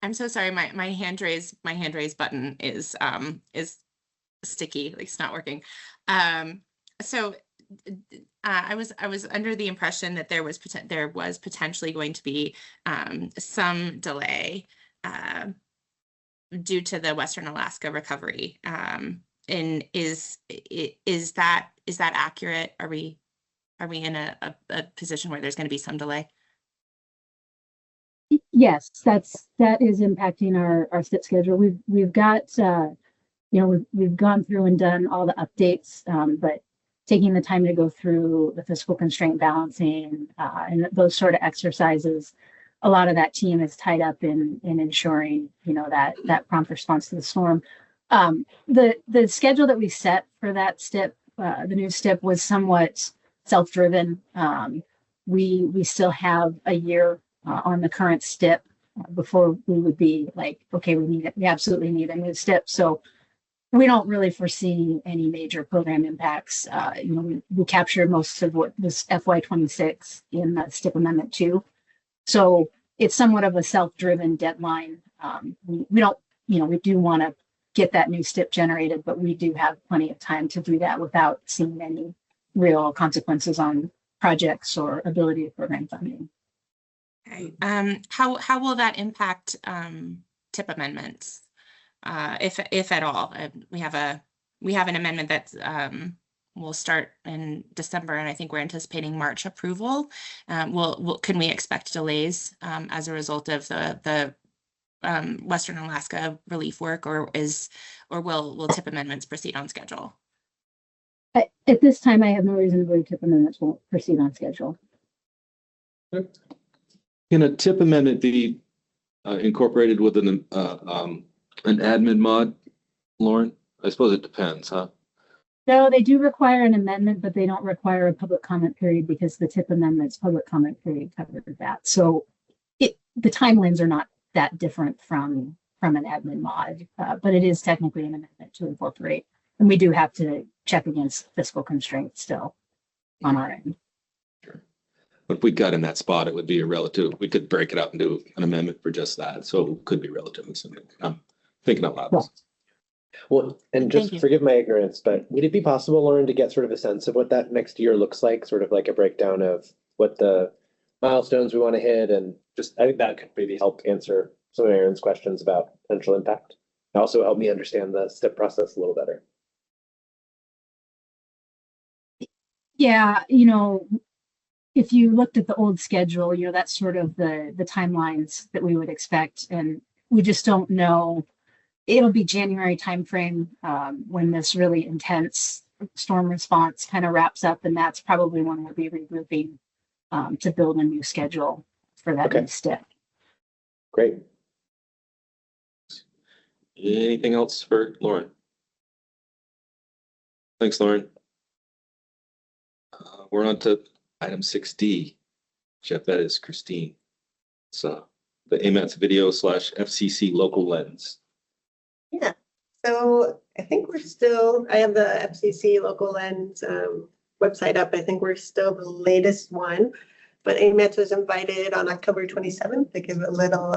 I'm so sorry. My hand raise button is sticky, like it's not working. So I was under the impression that there was potentially going to be some delay due to the Western Alaska recovery. And is that accurate? Are we in a position where there's going to be some delay? Yes, that is impacting our STIP schedule. We've got we've gone through and done all the updates, but taking the time to go through the fiscal constraint balancing and those sort of exercises, a lot of that team is tied up in ensuring that prompt response to the storm. The schedule that we set for that STIP, the new STIP, was somewhat self-driven. We still have a year on the current STIP before we would be like, okay, we absolutely need a new STIP. So we don't really foresee any major program impacts. We captured most of what was FY26 in the STIP Amendment 2. So it's somewhat of a self-driven deadline. We do want to get that new STIP generated, but we do have plenty of time to do that without seeing any real consequences on projects or ability to program funding. Okay. How will that impact TIP amendments, if at all? We have an amendment that will start in December, and I think we're anticipating March approval. Can we expect delays as a result of the Western Alaska relief work, or will TIP amendments proceed on schedule? At this time, I have no reason to believe TIP amendments won't proceed on schedule. Can a TIP amendment be incorporated with an admin mod, Lauren? I suppose it depends, huh? No, they do require an amendment, but they don't require a public comment period because the TIP amendment's public comment period covered that. So the timelines are not that different from an admin mod, but it is technically an amendment to incorporate. And we do have to check against fiscal constraints still on our end. Sure. But if we got in that spot, it would be we could break it up and do an amendment for just that. So it could be relatively simple. I'm thinking out loud. Well, and just forgive my ignorance, but would it be possible, Lauren, to get sort of a sense of what that next year looks like, sort of like a breakdown of what the milestones we want to hit, and just I think that could maybe help answer some of Aaron's questions about potential impact. Also help me understand the STIP process a little better. Yeah, if you looked at the old schedule, that's sort of the timelines that we would expect, and we just don't know. It'll be January timeframe when this really intense storm response kind of wraps up, and that's probably when we'll be regrouping to build a new schedule for that new STIP. Great. Anything else for Lauren? Thanks, Lauren. We're on to item 6D. Jeff, that is Christine. So the AMATS video / FCC local lens. Yeah, so I think I have the FCC local lens website up. I think we're still the latest one, but AMATS was invited on October 27th to give a little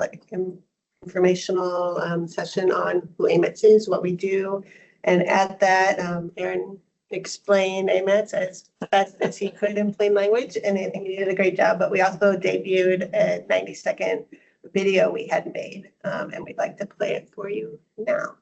informational session on who AMATS is, what we do. And at that, Aaron explained AMATS as best as he could in plain language, and I think he did a great job. But we also debuted a 90-second video we had made, and we'd like to play it for you now.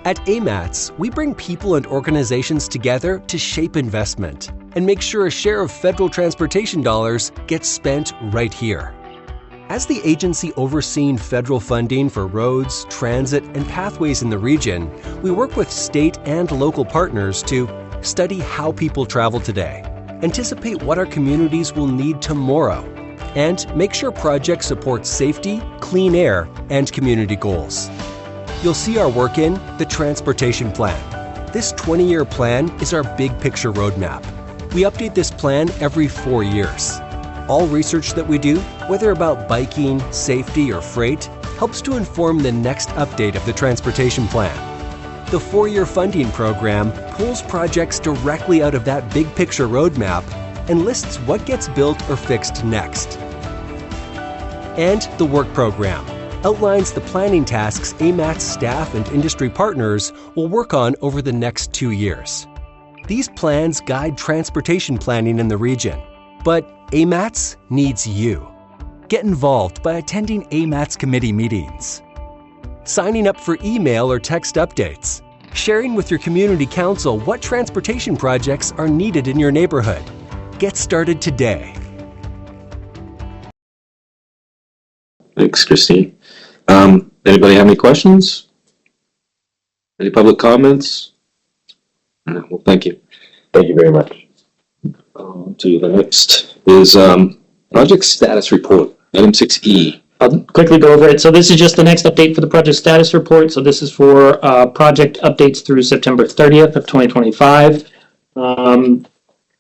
At AMATS, we bring people and organizations together to shape investment and make sure a share of federal transportation dollars gets spent right here. As the agency overseeing federal funding for roads, transit, and pathways in the region, we work with state and local partners to study how people travel today, anticipate what our communities will need tomorrow, and make sure projects support safety, clean air, and community goals. You'll see our work in the Transportation Plan. This 20-year plan is our big picture roadmap. We update this plan every 4 years. All research that we do, whether about biking, safety, or freight, helps to inform the next update of the Transportation Plan. The 4-year funding program pulls projects directly out of that big picture roadmap and lists what gets built or fixed next. And the Work Program outlines the planning tasks AMAT's staff and industry partners will work on over the next 2 years. These plans guide transportation planning in the region, but AMATS needs you. Get involved by attending AMATS committee meetings, signing up for email or text updates, sharing with your community council what transportation projects are needed in your neighborhood. Get started today. Thanks, Christine. Anybody have any questions? Any public comments? Well, thank you. Thank you very much. To the next is project status report, item 6E. I'll quickly go over it. So this is just the next update for the project status report. So this is for project updates through September 30th of 2025.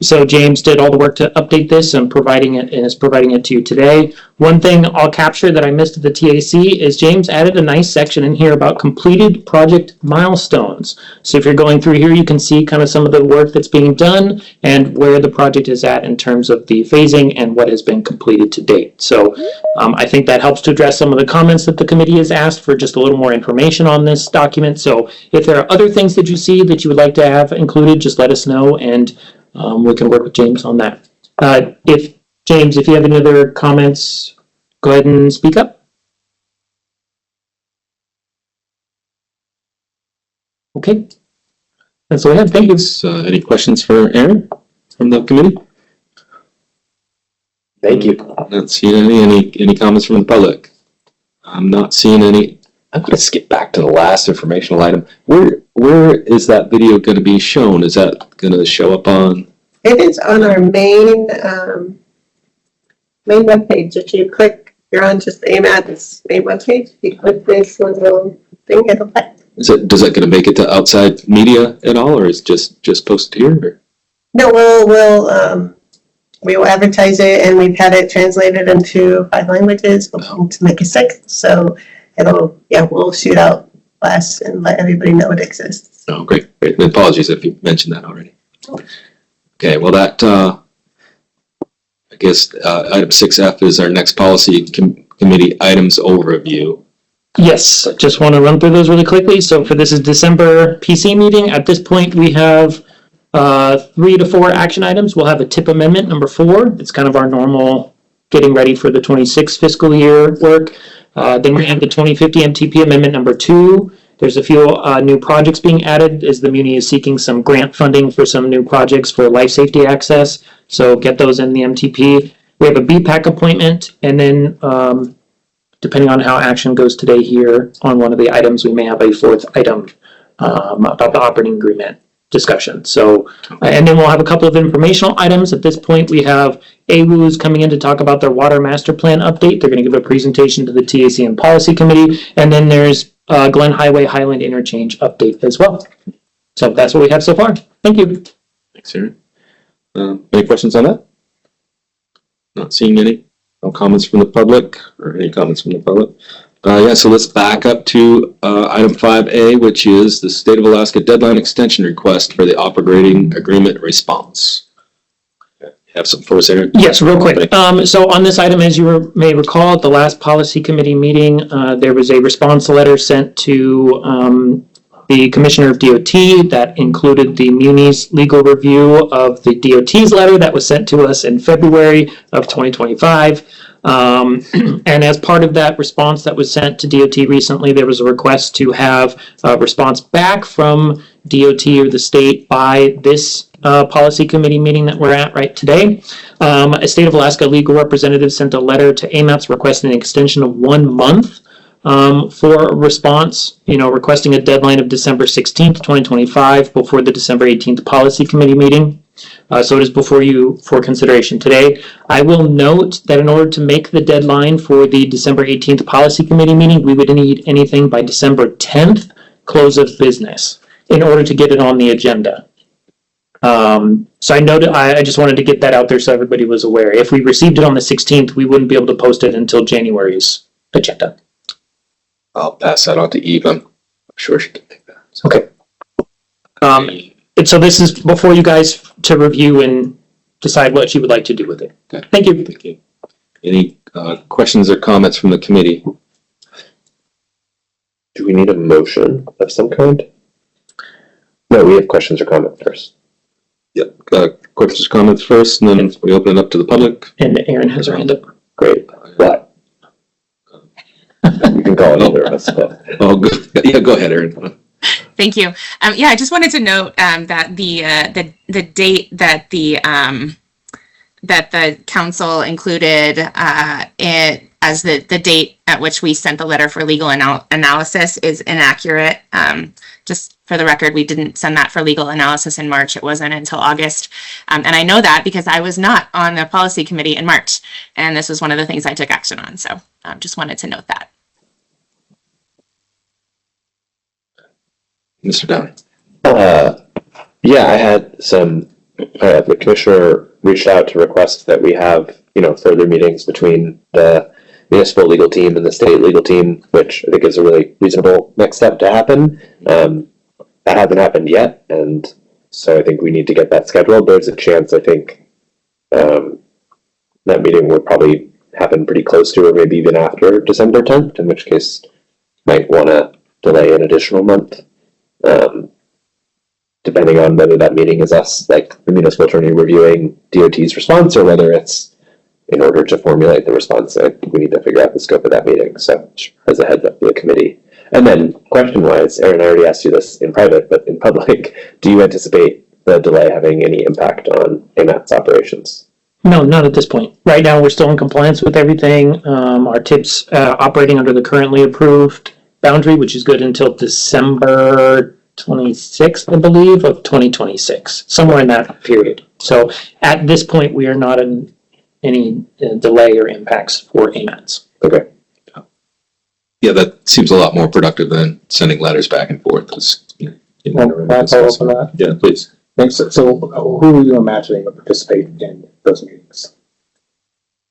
So James did all the work to update this and is providing it to you today. One thing I'll capture that I missed at the TAC is James added a nice section in here about completed project milestones. So if you're going through here, you can see kind of some of the work that's being done and where the project is at in terms of the phasing and what has been completed to date. So I think that helps to address some of the comments that the committee has asked for just a little more information on this document. So if there are other things that you see that you would like to have included, just let us know and we can work with James on that. James, if you have any other comments, go ahead and speak up. Okay. That's all I have. Thank you. Any questions for Aaron from the committee? Thank you. I'm not seeing any comments from the public. I'm not seeing any. I'm going to skip back to the last informational item. Where is that video going to be shown? Is that going to show up on? It is on our main webpage. If you click, you're on just AMAT's main webpage. If you click this little thing, it'll play. Does that going to make it to outside media at all, or is it just posted here? Or? No, we'll advertise it, and we've had it translated into 5 languages. We're going to make a 6th, so we'll shoot out blasts and let everybody know it exists. Oh, great. Apologies if you mentioned that already. Okay, well that, I guess item 6F is our next policy committee items overview. Yes, I just want to run through those really quickly. So for this is December PC meeting. At this point, we have 3 to 4 action items. We'll have a TIP amendment number 4. It's kind of our normal getting ready for the 26 fiscal year work. Then we have the 2050 MTP amendment number 2. There's a few new projects being added as the Muni is seeking some grant funding for some new projects for life safety access. So get those in the MTP. We have a BPAC appointment, and then depending on how action goes today here on one of the items, we may have a 4th item about the operating agreement discussion. So, and then we'll have a couple of informational items. At this point, we have AWU's coming in to talk about their water master plan update. They're going to give a presentation to the TAC and policy committee. And then there's Glen Highway Highland interchange update as well. So that's what we have so far. Thank you. Thanks, Aaron. Any questions on that? Not seeing any. No comments from the public or any comments from the public. So let's back up to item 5A, which is the State of Alaska deadline extension request for the operating agreement response. Have some for us, Aaron? Yes, real quick. So on this item, as you may recall, at the last policy committee meeting, there was a response letter sent to the Commissioner of DOT that included the Muni's legal review of the DOT's letter that was sent to us in February of 2025. And as part of that response that was sent to DOT recently, there was a request to have a response back from DOT or the state by this policy committee meeting that we're at right today. A State of Alaska legal representative sent a letter to AMATS requesting an extension of 1 month for a response, requesting a deadline of December 16th, 2025 before the December 18th policy committee meeting. So it is before you for consideration today. I will note that in order to make the deadline for the December 18th policy committee meeting, we would need anything by December 10th, close of business, in order to get it on the agenda. So I noted, I just wanted to get that out there so everybody was aware. If we received it on the 16th, we wouldn't be able to post it until January's agenda. I'll pass that on to Eve. I'm sure she can take that. So. Okay. And so this is before you guys to review and decide what you would like to do with it. Okay. Thank you. Thank you. Any questions or comments from the committee? Do we need a motion of some kind? No, we have questions or comments first. Yep. Questions or comments first, and then we open it up to the public. And Erin has her hand up. Great. What? You can call it either of us. But. Oh, good. Yeah, go ahead, Erin. Thank you. Yeah, I just wanted to note that the date that the council included it as the date at which we sent the letter for legal analysis is inaccurate. Just for the record, we didn't send that for legal analysis in March. It wasn't until August. And I know that because I was not on the policy committee in March. And this was one of the things I took action on. So just wanted to note that. Mr. Downey. Yeah, I had some, the commissioner reached out to request that we have, further meetings between the municipal legal team and the state legal team, which I think is a really reasonable next step to happen. That hasn't happened yet, and so I think we need to get that scheduled. There's a chance, I think, that meeting would probably happen pretty close to or maybe even after December 10th, in which case might want to delay an additional month. Depending on whether that meeting is us, like the municipal attorney reviewing DOT's response, or whether it's in order to formulate the response. I think we need to figure out the scope of that meeting. So as a heads up to the committee. And then question-wise, Erin, I already asked you this in private, but in public, do you anticipate the delay having any impact on AMAT's operations? No, not at this point. Right now, we're still in compliance with everything. Our TIP's operating under the currently approved boundary, which is good until December 26th, I believe, of 2026, somewhere in that period. So at this point, we are not in any delay or impacts for AMATs. Okay. Yeah, that seems a lot more productive than sending letters back and forth. Can I follow up on that? Yeah, please. Thanks. So who are you imagining would participate in those meetings?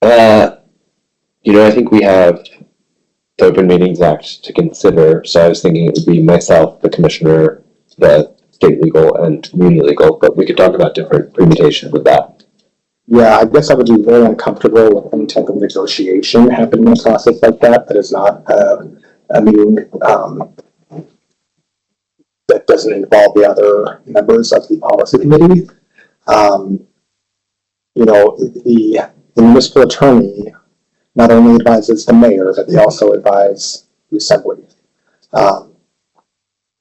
I think we have the Open Meetings Act to consider. So I was thinking it would be myself, the commissioner, the state legal, and community legal, but we could talk about different permutations of that. Yeah, I guess I would be very uncomfortable with any type of negotiation happening in a process like that. That is not a meeting that doesn't involve the other members of the policy committee. The municipal attorney not only advises the mayor, but they also advise the assembly.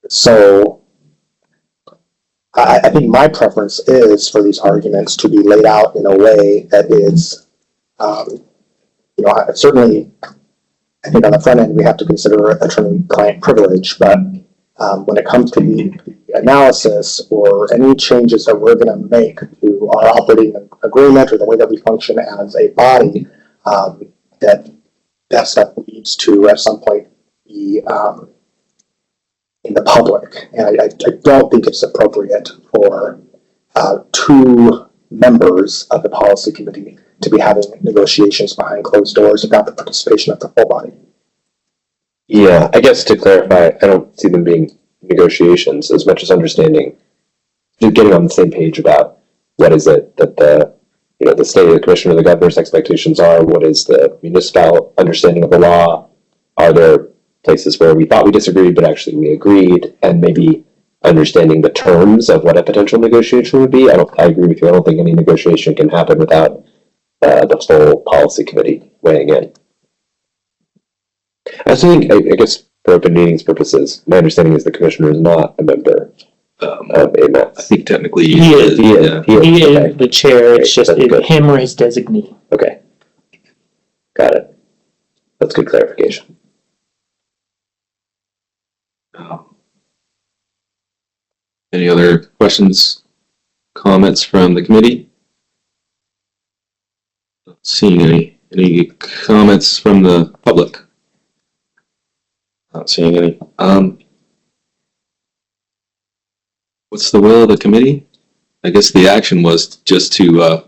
So I think my preference is for these arguments to be laid out in a way that is, certainly, I think on the front end, we have to consider attorney-client privilege, but when it comes to the analysis or any changes that we're going to make to our operating agreement or the way that we function as a body, that stuff needs to at some point be in the public. And I don't think it's appropriate for two members of the policy committee to be having negotiations behind closed doors without the participation of the full body. Yeah, I guess to clarify, I don't see them being negotiations as much as understanding, just getting on the same page about what is it that the state of the commissioner, the governor's expectations are, what is the municipal understanding of the law, are there places where we thought we disagreed but actually we agreed, and maybe understanding the terms of what a potential negotiation would be. I agree with you. I don't think any negotiation can happen without the full policy committee weighing in. I also think, I guess for open meetings purposes, my understanding is the commissioner is not a member AMATS. I think technically. He is. He is. Yeah. He Okay. is the chair. It's just That's good. him or his designee. Okay. Got it. That's good clarification. Any other questions, comments from the committee? Not seeing any comments from the public? Not seeing any. What's the will of the committee? I guess the action was just to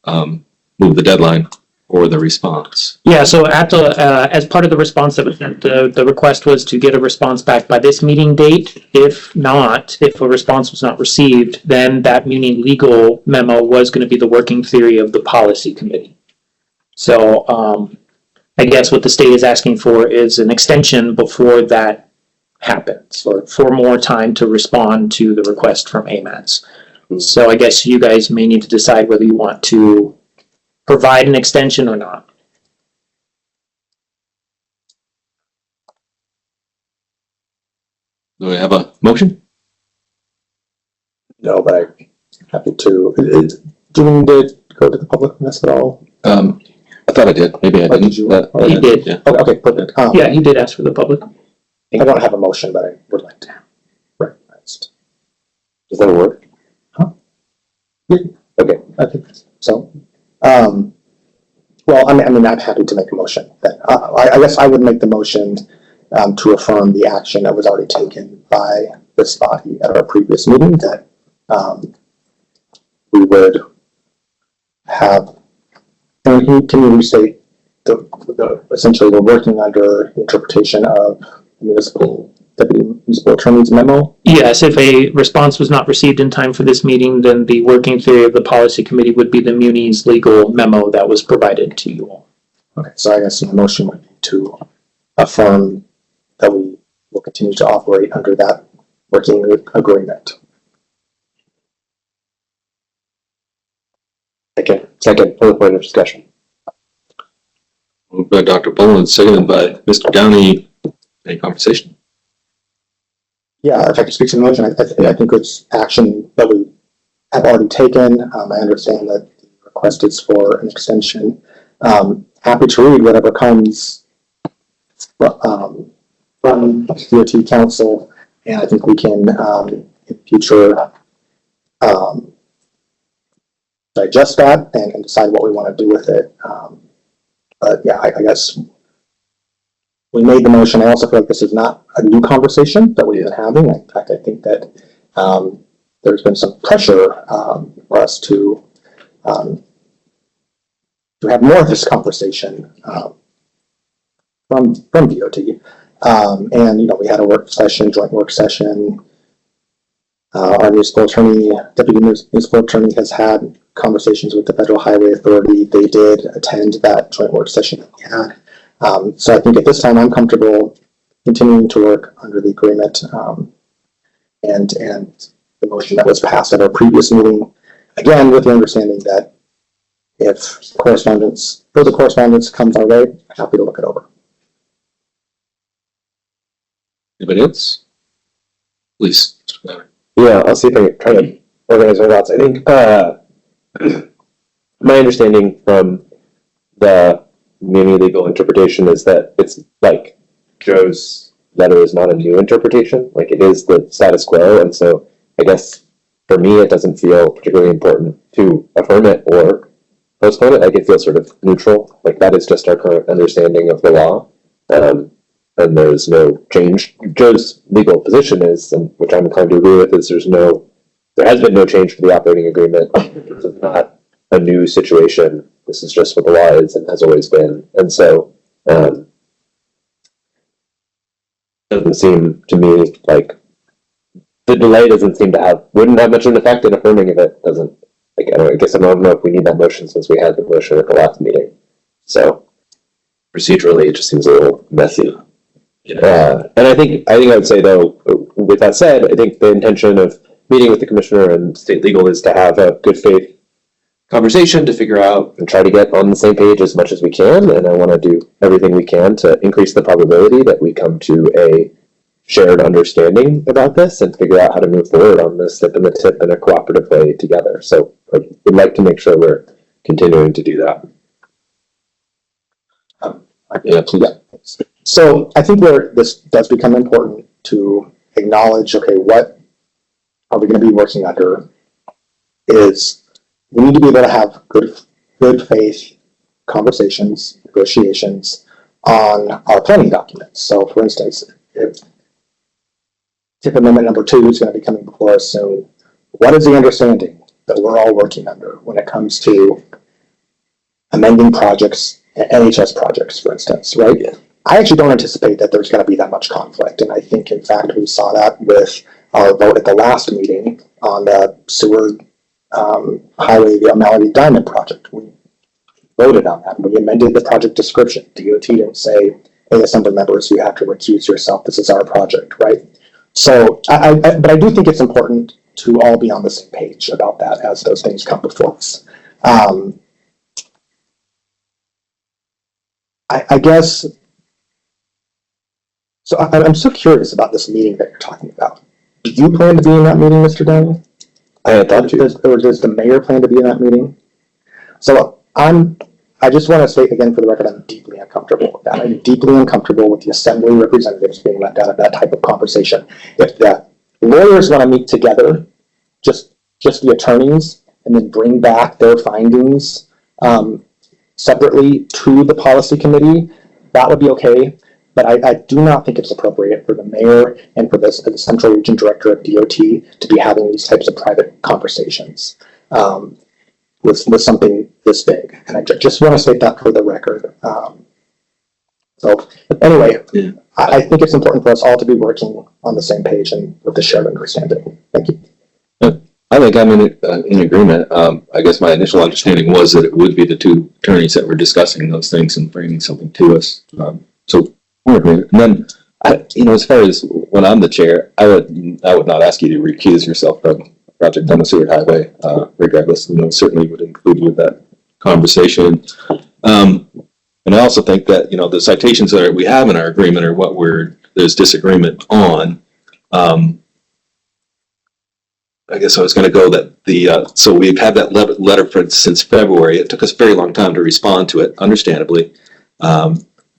move the deadline for the response. Yeah, so at the, as part of the response that was sent, the request was to get a response back by this meeting date. If not, if a response was not received, then that Muni legal memo was going to be the working theory of the policy committee. So I guess what the state is asking for is an extension before that happens, or for more time to respond to the request from AMATS. So I guess you guys may need to decide whether you want to provide an extension or not. Do we have a motion? No, but I'm happy to. Do we need to go to the public on this at all? I thought I did. Maybe I Or didn't. did you? But- He did. Yeah. Okay, perfect. Yeah, he did ask for the public. I don't have a motion, but I would like to recognize. Does that work? Yeah. Okay, I think so. Well, I mean, I'm happy to make a motion then. I guess I would make the motion to affirm the action that was already taken by this body at our previous meeting, that we would have, and can you restate the essentially we're working under interpretation of deputy municipal attorney's memo? Yes, if a response was not received in time for this meeting, then the working theory of the policy committee would be the Muni's legal memo that was provided to you all. Okay, so I guess my motion would be to affirm that we will continue to operate under that working agreement. Okay. Second, for the point of discussion. Moved by Dr. Boland, seconded by Mr. Downey. Any conversation? Yeah, if I could speak to the motion, I think it's action that we have already taken. I understand that the request is for an extension. Happy to read whatever comes from DOT council, and I think we can in future digest that and decide what we want to do with it. But yeah, I guess we made the motion. I also feel like this is not a new conversation that we've been having. In fact, I think that there's been some pressure for us to have more of this conversation from DOT. And we had a joint work session. Our municipal attorney, deputy municipal attorney, has had conversations with the Federal Highway Authority. They did attend that joint work session that we had. So I think at this time I'm comfortable continuing to work under the agreement and the motion that was passed at our previous meeting. Again, with the understanding that if further correspondence comes our way, happy to look it over. Anybody else? Please. Yeah, I'll see if I can try to organize my thoughts. I think my understanding from the Muni legal interpretation is that it's like Joe's letter is not a new interpretation, like it is the status quo, and so I guess for me it doesn't feel particularly important to affirm it or postpone it. Like it feels sort of neutral, like that is just our current understanding of the law, and there's no change. Joe's legal position is, and which I'm inclined to agree with, is there has been no change to the operating agreement. It's not a new situation. This is just what the law is and has always been. And so it doesn't seem to me like the delay wouldn't have much of an effect in affirming if it doesn't. Like, I guess I don't know if we need that motion since we had the motion at the last meeting. So procedurally, it just seems a little messy. And I think I would say though, with that said, I think the intention of meeting with the commissioner and state legal is to have a good faith conversation to figure out and try to get on the same page as much as we can. And I want to do everything we can to increase the probability that we come to a shared understanding about this and figure out how to move forward on this tip and the tip in a cooperative way together. So I would like to make sure we're continuing to do that. Yeah, please. Yeah. So I think where this does become important to acknowledge, okay, what are we going to be working under is we need to be able to have good faith conversations, negotiations on our planning documents. So for instance, if tip amendment number 2 is going to be coming before us soon, what is the understanding that we're all working under when it comes to amending projects, NHS projects, for instance, right? Yeah. I actually don't anticipate that there's going to be that much conflict. And I think, in fact, we saw that with our vote at the last meeting on the Seward Highway, the Malady Diamond project. We voted on that. We amended the project description. DOT didn't say, hey, assembly members, you have to recuse yourself. This is our project, right? So, but I do think it's important to all be on the same page about that as those things come before us. I guess, so I'm so curious about this meeting that you're talking about. Do you plan to be in that meeting, Mr. Downey? I had thought to. Or does the mayor plan to be in that meeting? So I just want to state again for the record, I'm deeply uncomfortable with that. I'm deeply uncomfortable with the assembly representatives being left out of that type of conversation. If the lawyers want to meet together, just the attorneys, and then bring back their findings separately to the policy committee, that would be okay. But I do not think it's appropriate for the mayor and for the central region director of DOT to be having these types of private conversations with something this big. And I just want to state that for the record. So anyway, yeah. I think it's important for us all to be working on the same page and with the shared understanding. Thank you. I think I'm in agreement. I guess my initial understanding was that it would be the two attorneys that were discussing those things and bringing something to us. So we're in agreement. And then, as far as when I'm the chair, I would not ask you to recuse yourself from a project on the Seward Highway, regardless. Certainly would include you in that conversation. And I also think that the citations that we have in our agreement are what there's disagreement on. I guess I was going to go that so we've had that letter since February. It took us a very long time to respond to it, understandably.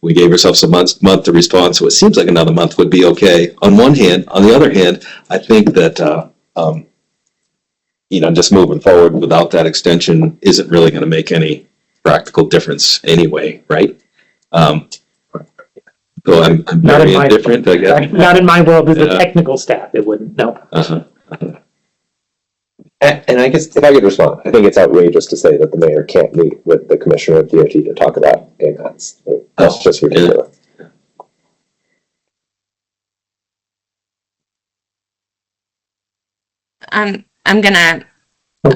We gave ourselves a month to respond, so it seems like another month would be okay. On one hand, on the other hand, I think that just moving forward without that extension isn't really going to make any practical difference anyway, right? So I'm very indifferent, I guess. Not in my world as a technical staff, it wouldn't, no. And I guess if I could respond, I think it's outrageous to say that the mayor can't meet with the commissioner of DOT to talk about AMATs. That's just ridiculous. I'm gonna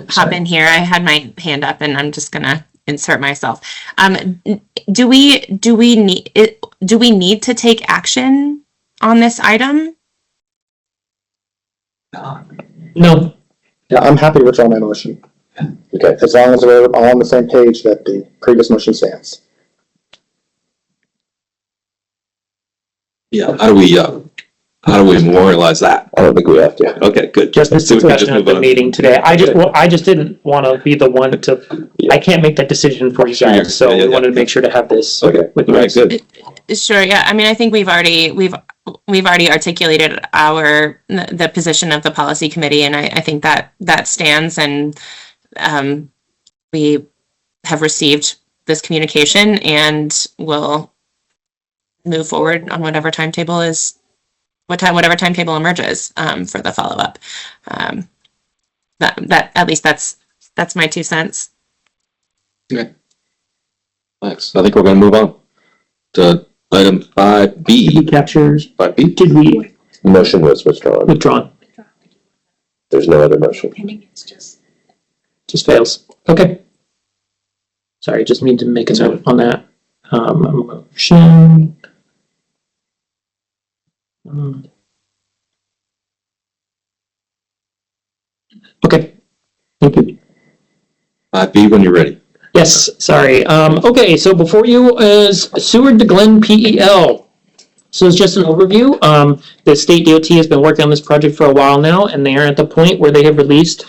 hop in here. I had my hand up and I'm just gonna insert myself. Do we need to take action on this item? No. Yeah, I'm happy to withdraw my motion. Okay, as long as we're all on the same page that the previous motion stands. Yeah, how do we memorialize that? I don't think we have to. Okay, good. Just this discussion at the meeting today. I just didn't want to be the one to. Yeah. I can't make that decision for you guys, so we wanted to make sure to have this. Okay, with you guys. Good. Sure. Yeah. I mean, I think we've already articulated the position of the policy committee, and I think that stands, and we have received this communication and will move forward on whatever timetable emerges for the follow-up. That at least that's my 2 cents. Okay. Thanks. I think we're going to move on to item 5B. Captures. 5B. Did we? The motion was withdrawn. Withdrawn. There's no other motion. Just fails. Okay. Sorry, just need to make a note on that. Motion. Okay. Thank you. 5B when you're ready. Yes, sorry. Okay, so before you is Seward to Glen PEL. So it's just an overview. The state DOT has been working on this project for a while now, and they are at the point where they have released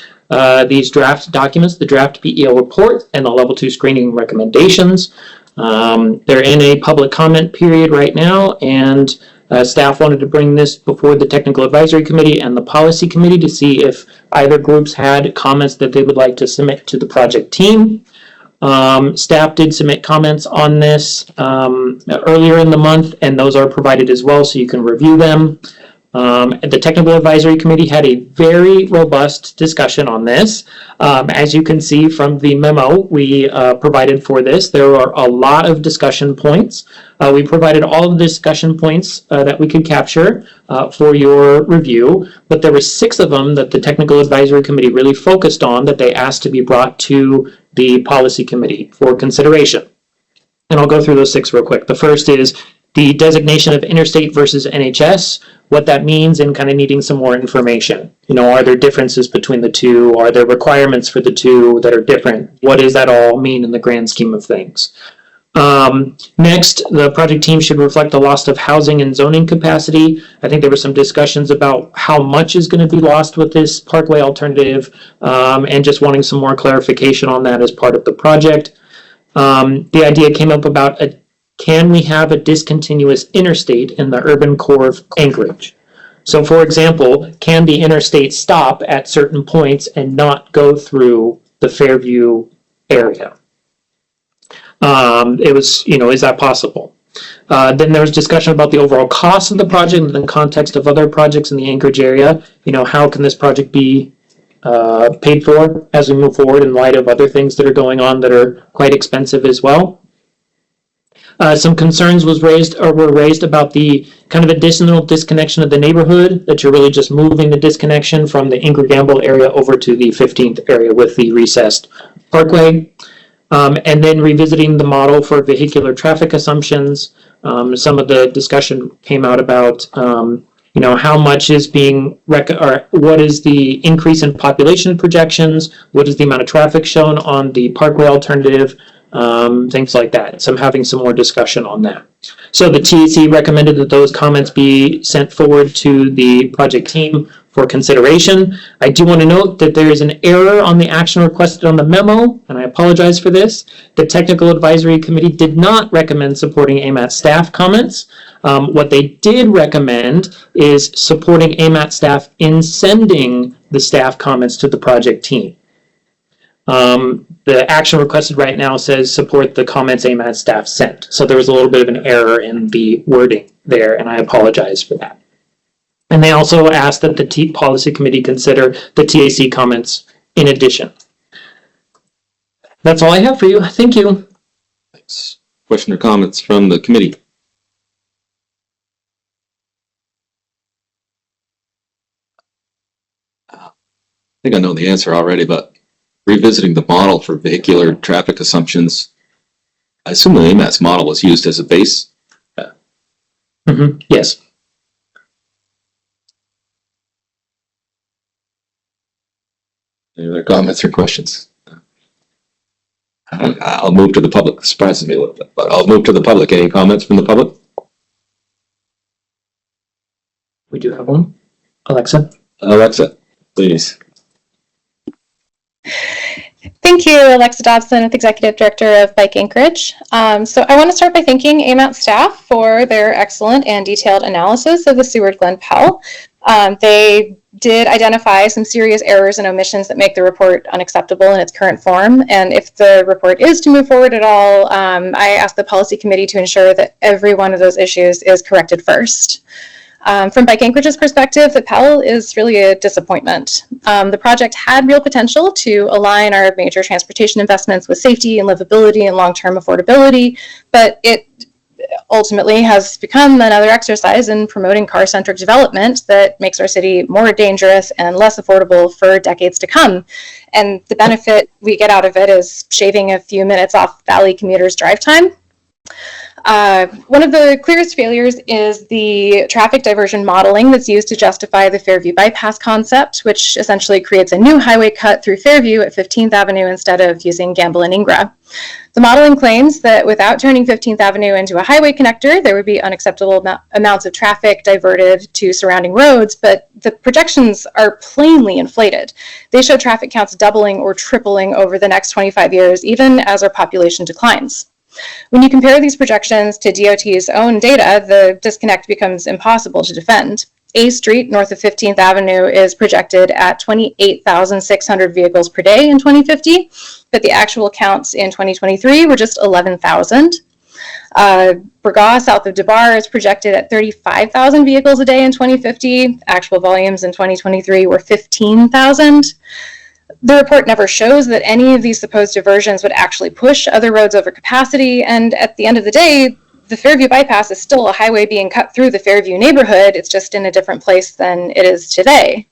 these draft documents, the draft PEO report and the level 2 screening recommendations. They're in a public comment period right now, and staff wanted to bring this before the technical advisory committee and the policy committee to see if either groups had comments that they would like to submit to the project team. Staff did submit comments on this earlier in the month, and those are provided as well, so you can review them. The Technical Advisory Committee had a very robust discussion on this. As you can see from the memo we provided for this, there are a lot of discussion points. We provided all of the discussion points that we could capture for your review, but there were 6 of them that the Technical Advisory Committee really focused on that they asked to be brought to the Policy Committee for consideration. And I'll go through those 6 real quick. The first is the designation of interstate versus NHS, what that means, and kind of needing some more information. You know, are there differences between the two? Are there requirements for the two that are different? What does that all mean in the grand scheme of things? Next, the project team should reflect the loss of housing and zoning capacity. I think there were some discussions about how much is going to be lost with this parkway alternative, and just wanting some more clarification on that as part of the project. The idea came up about can we have a discontinuous interstate in the urban core of Anchorage? So, for example, can the interstate stop at certain points and not go through the Fairview area? It was, is that possible? Then there was discussion about the overall cost of the project in the context of other projects in the Anchorage area. How can this project be paid for as we move forward in light of other things that are going on that are quite expensive as well? Some concerns were raised about the kind of additional disconnection of the neighborhood, that you're really just moving the disconnection from the Inver-Gamble area over to the 15th area with the recessed parkway. And then revisiting the model for vehicular traffic assumptions. Some of the discussion came out about, how much is being, or what is the increase in population projections? What is the amount of traffic shown on the parkway alternative? Things like that. So I'm having some more discussion on that. So the TAC recommended that those comments be sent forward to the project team for consideration. I do want to note that there is an error on the action requested on the memo, and I apologize for this. The Technical Advisory Committee did not recommend supporting AMAT staff comments. What they did recommend is supporting AMAT staff in sending the staff comments to the project team. The action requested right now says support the comments AMAT staff sent. So there was a little bit of an error in the wording there, and I apologize for that. And they also asked that the Policy Committee consider the TAC comments in addition. That's all I have for you. Thank you. Thanks. Question or comments from the committee? I think I know the answer already, but revisiting the model for vehicular traffic assumptions, I assume the AMAT's model was used as a base. Yes. Any other comments or questions? I'll move to the public. It surprises me a little bit, but I'll move to the public. Any comments from the public? We do have one. Alexa, please. Thank you, Alexa Dobson, with Executive Director of Bike Anchorage. So I want to start by thanking AMAT staff for their excellent and detailed analysis of the Seward Glen Pell. They did identify some serious errors and omissions that make the report unacceptable in its current form. And if the report is to move forward at all, I asked the Policy Committee to ensure that every one of those issues is corrected first. From Bike Anchorage's perspective, the Pell is really a disappointment. The project had real potential to align our major transportation investments with safety and livability and long-term affordability, but it ultimately has become another exercise in promoting car-centric development that makes our city more dangerous and less affordable for decades to come. And the benefit we get out of it is shaving a few minutes off Valley commuters' drive time. One of the clearest failures is the traffic diversion modeling that's used to justify the Fairview bypass concept, which essentially creates a new highway cut through Fairview at 15th Avenue instead of using Gamble and Ingra. The modeling claims that without turning 15th Avenue into a highway connector, there would be unacceptable amounts of traffic diverted to surrounding roads, but the projections are plainly inflated. They show traffic counts doubling or tripling over the next 25 years, even as our population declines. When you compare these projections to DOT's own data, the disconnect becomes impossible to defend. A Street, north of 15th Avenue, is projected at 28,600 vehicles per day in 2050, but the actual counts in 2023 were just 11,000. Burgaw, south of DeBar, is projected at 35,000 vehicles a day in 2050. Actual volumes in 2023 were 15,000. The report never shows that any of these supposed diversions would actually push other roads over capacity, and at the end of the day, the Fairview bypass is still a highway being cut through the Fairview neighborhood. It's just in a different place than it is today.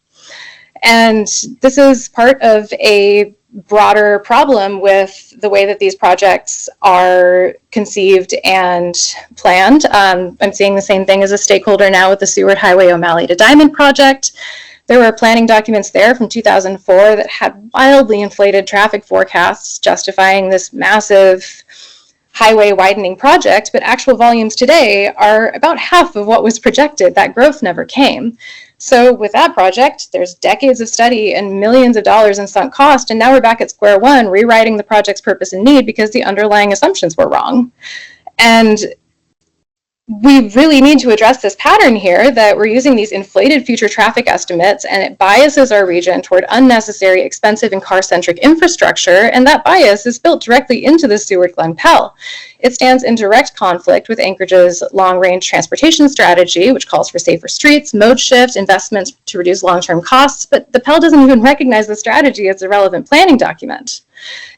And this is part of a broader problem with the way that these projects are conceived and planned. I'm seeing the same thing as a stakeholder now with the Seward Highway O'Malley to Diamond project. There were planning documents there from 2004 that had wildly inflated traffic forecasts justifying this massive highway widening project, but actual volumes today are about half of what was projected. That growth never came. So with that project, there's decades of study and millions of dollars in sunk cost, and now we're back at square one, rewriting the project's purpose and need because the underlying assumptions were wrong. And we really need to address this pattern here that we're using these inflated future traffic estimates, and it biases our region toward unnecessary, expensive, and car-centric infrastructure, and that bias is built directly into the Seward-Glen Pell. It stands in direct conflict with Anchorage's long-range transportation strategy, which calls for safer streets, mode shift, investments to reduce long-term costs, but the Pell doesn't even recognize the strategy as a relevant planning document.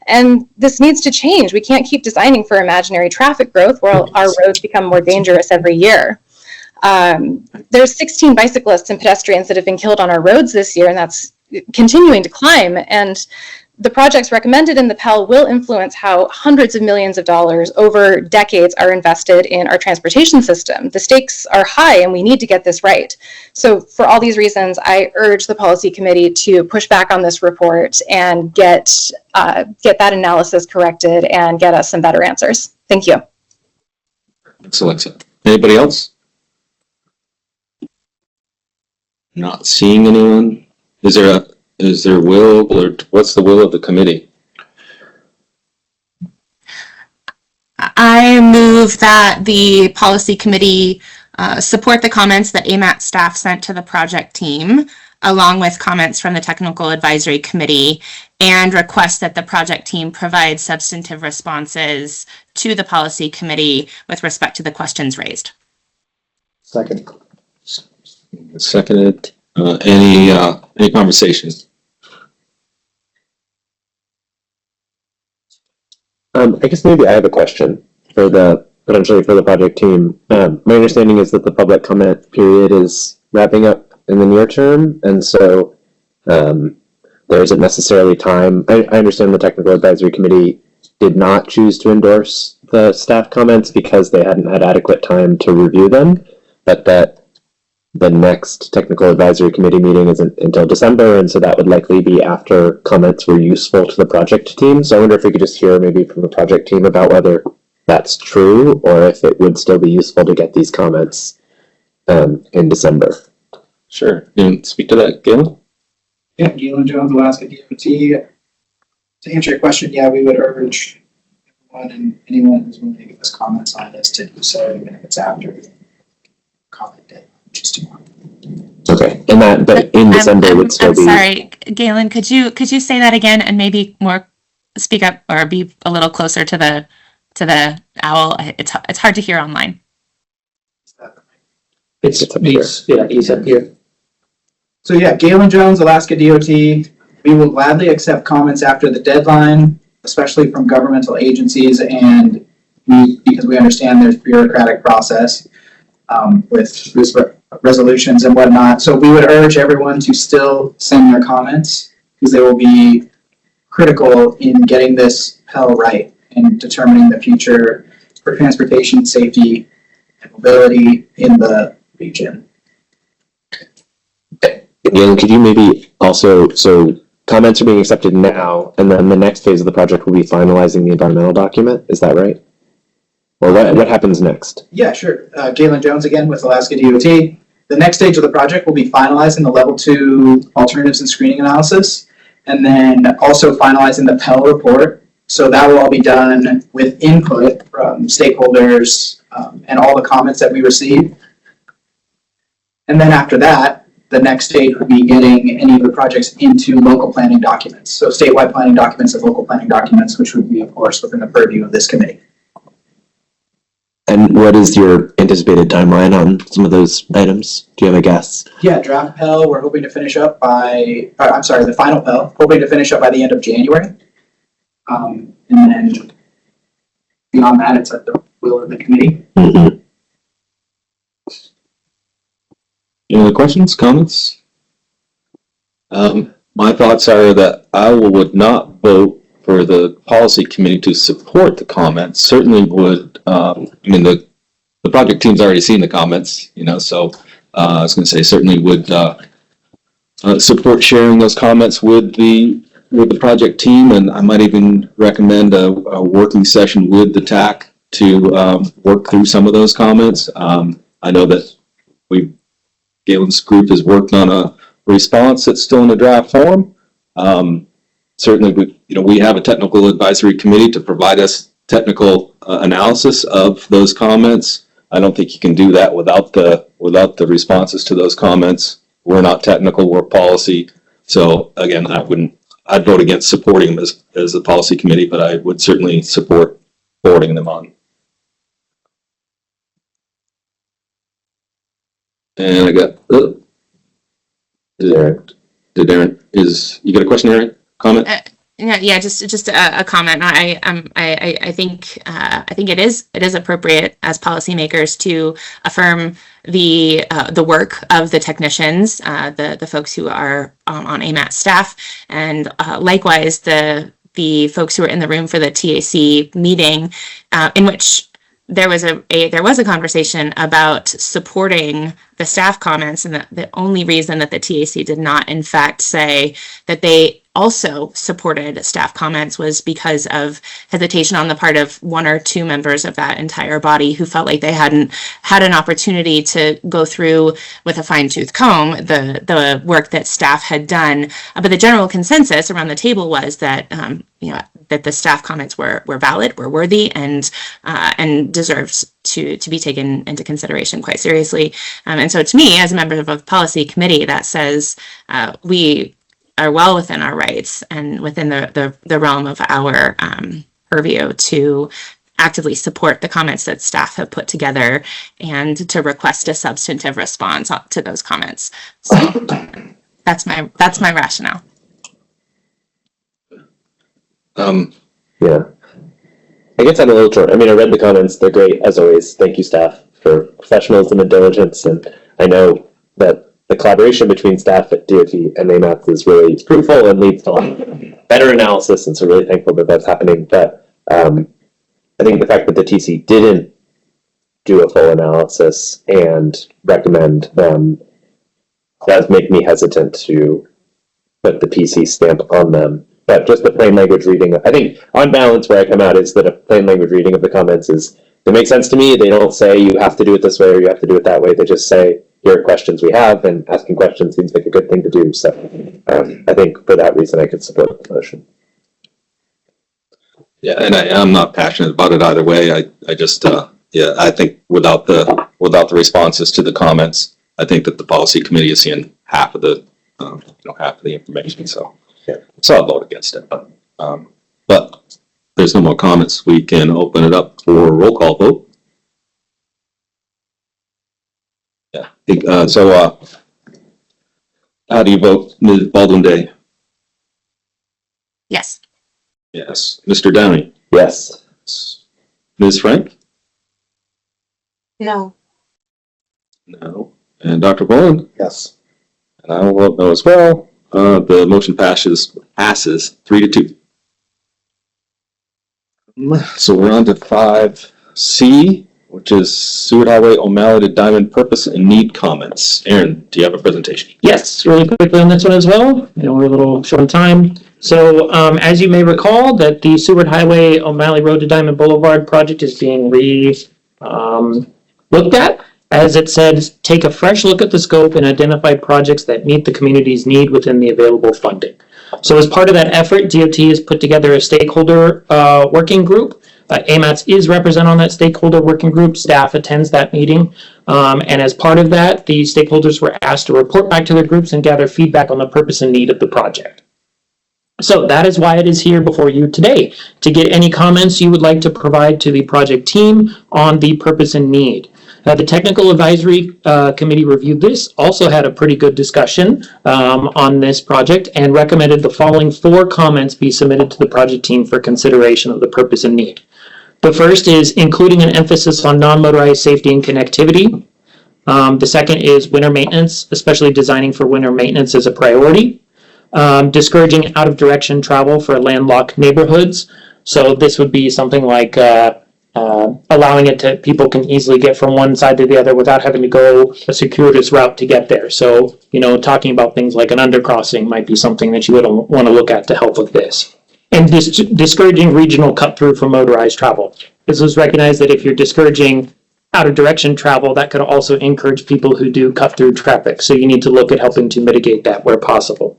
And this needs to change. We can't keep designing for imaginary traffic growth while our roads become more dangerous every year. There's 16 bicyclists and pedestrians that have been killed on our roads this year, and that's continuing to climb. And the projects recommended in the Pell will influence how hundreds of millions of dollars over decades are invested in our transportation system. The stakes are high, and we need to get this right. So for all these reasons, I urge the policy committee to push back on this report and get that analysis corrected and get us some better answers. Thank you. Thanks, Alexa. Anybody else? Not seeing anyone. Is there will, or what's the will of the committee? I move that the policy committee support the comments that AMAT staff sent to the project team, along with comments from the technical advisory committee, and request that the project team provide substantive responses to the policy committee with respect to the questions raised. Second. Seconded. Any conversations? I guess maybe I have a question potentially for the project team. My understanding is that the public comment period is wrapping up in the near term, and so there isn't necessarily time. I understand the technical advisory committee did not choose to endorse the staff comments because they hadn't had adequate time to review them, but that the next technical advisory committee meeting isn't until December, and so that would likely be after comments were useful to the project team. So I wonder if we could just hear maybe from the project team about whether that's true or if it would still be useful to get these comments in December. Sure. You can speak to that, Galen? Yeah, Galen Jones, Alaska DOT. To answer your question, yeah, we would urge everyone and anyone who's willing to give us comments on this to do so, even if it's after the comment day. Okay, and that, but in December would still be. I'm sorry, Galen. Could you say that again and maybe more speak up or be a little closer to the owl? It's hard to hear online. He's up here. So yeah, Galen Jones, Alaska DOT. We will gladly accept comments after the deadline, especially from governmental agencies, and because we understand there's bureaucratic process with resolutions and whatnot. So we would urge everyone to still send their comments because they will be critical in getting this Pell right and determining the future for transportation, safety, and mobility in the region. Galen, could you maybe also, so comments are being accepted now, and then the next phase of the project will be finalizing the environmental document, is that right? Or what happens next? Yeah, sure. Galen Jones again with Alaska DOT. The next stage of the project will be finalizing the level 2 alternatives and screening analysis, and then also finalizing the Pell report. So that will all be done with input from stakeholders and all the comments that we receive. And then after that, the next stage would be getting any of the projects into local planning documents. So statewide planning documents and local planning documents, which would be, of course, within the purview of this committee. And what is your anticipated timeline on some of those items? Do you have a guess? Yeah, draft Pell, we're hoping to finish up by, the final Pell, hoping to finish up by the end of January. And then beyond that, it's at the will of the committee. Mm-hmm. Any other questions, comments? My thoughts are that I would not vote for the policy committee to support the comments. Certainly would, the project team's already seen the comments, so I was going to say certainly would support sharing those comments with the project team, and I might even recommend a working session with the TAC to work through some of those comments. I know that Galen's group has worked on a response that's still in a draft form. Certainly, we have a technical advisory committee to provide us technical analysis of those comments. I don't think you can do that without the responses to those comments. We're not technical, we're policy. So again, I'd vote against supporting them as a policy committee, but I would certainly support forwarding them on. And I got, you got a question, Aaron? Comment? Yeah, just a comment. I think it is appropriate as policymakers to affirm the work of the technicians, the folks who are on AMAT staff, and likewise the folks who are in the room for the TAC meeting, in which there was a conversation about supporting the staff comments, and the only reason that the TAC did not in fact say that they also supported staff comments was because of hesitation on the part of one or two members of that entire body who felt like they hadn't had an opportunity to go through with a fine-tooth comb the work that staff had done. But the general consensus around the table was that that the staff comments were valid, were worthy, and deserved to be taken into consideration quite seriously. And so to me, as a member of a policy committee, that says we are well within our rights and within the realm of our purview to actively support the comments that staff have put together and to request a substantive response to those comments. So that's my rationale. Yeah. I guess I'm a little short. I read the comments. They're great, as always. Thank you, staff, for professionalism and diligence. And I know that the collaboration between staff at DOT and AMATS is really fruitful and leads to a lot better analysis. And so really thankful that that's happening. But I think the fact that the TC didn't do a full analysis and recommend them does make me hesitant to put the PC stamp on them. But just the plain language reading, I think on balance where I come out is that a plain language reading of the comments they make sense to me. They don't say you have to do it this way or you have to do it that way. They just say, here are questions we have, and asking questions seems like a good thing to do. So I think for that reason, I could support the motion. Yeah, and I'm not passionate about it either way. I just, I think without the responses to the comments, I think that the policy committee is seeing half of the information. So, so I'll vote against it. But there's no more comments. We can open it up for a roll call vote. Yeah. So how do you vote, Ms. Baldwin-Day? Yes. Yes. Mr. Downey? Yes. Ms. Frank? No. No. And Dr. Boland? Yes. And I will vote no as well. The motion passes 3-2. So we're on to 5 C, which is Seward Highway O'Malley to Diamond Purpose and Need comments. Aaron, do you have a presentation? Yes, really quickly on this one as well. We're a little short on time. So as you may recall, that the Seward Highway O'Malley Road to Diamond Boulevard project is being looked at. As it says, take a fresh look at the scope and identify projects that meet the community's need within the available funding. So as part of that effort, DOT has put together a stakeholder working group. AMATS is represented on that stakeholder working group. Staff attends that meeting. And as part of that, the stakeholders were asked to report back to their groups and gather feedback on the purpose and need of the project. So that is why it is here before you today, to get any comments you would like to provide to the project team on the purpose and need. The Technical Advisory Committee reviewed this, also had a pretty good discussion on this project, and recommended the following 4 comments be submitted to the project team for consideration of the purpose and need. The first is including an emphasis on non-motorized safety and connectivity. The second is winter maintenance, especially designing for winter maintenance as a priority. Discouraging out-of-direction travel for landlocked neighborhoods. So this would be something like allowing it to, people can easily get from one side to the other without having to go a circuitous route to get there. So, talking about things like an undercrossing might be something that you would want to look at to help with this. And discouraging regional cut-through for motorized travel. This was recognized that if you're discouraging out-of-direction travel, that could also encourage people who do cut-through traffic. So you need to look at helping to mitigate that where possible.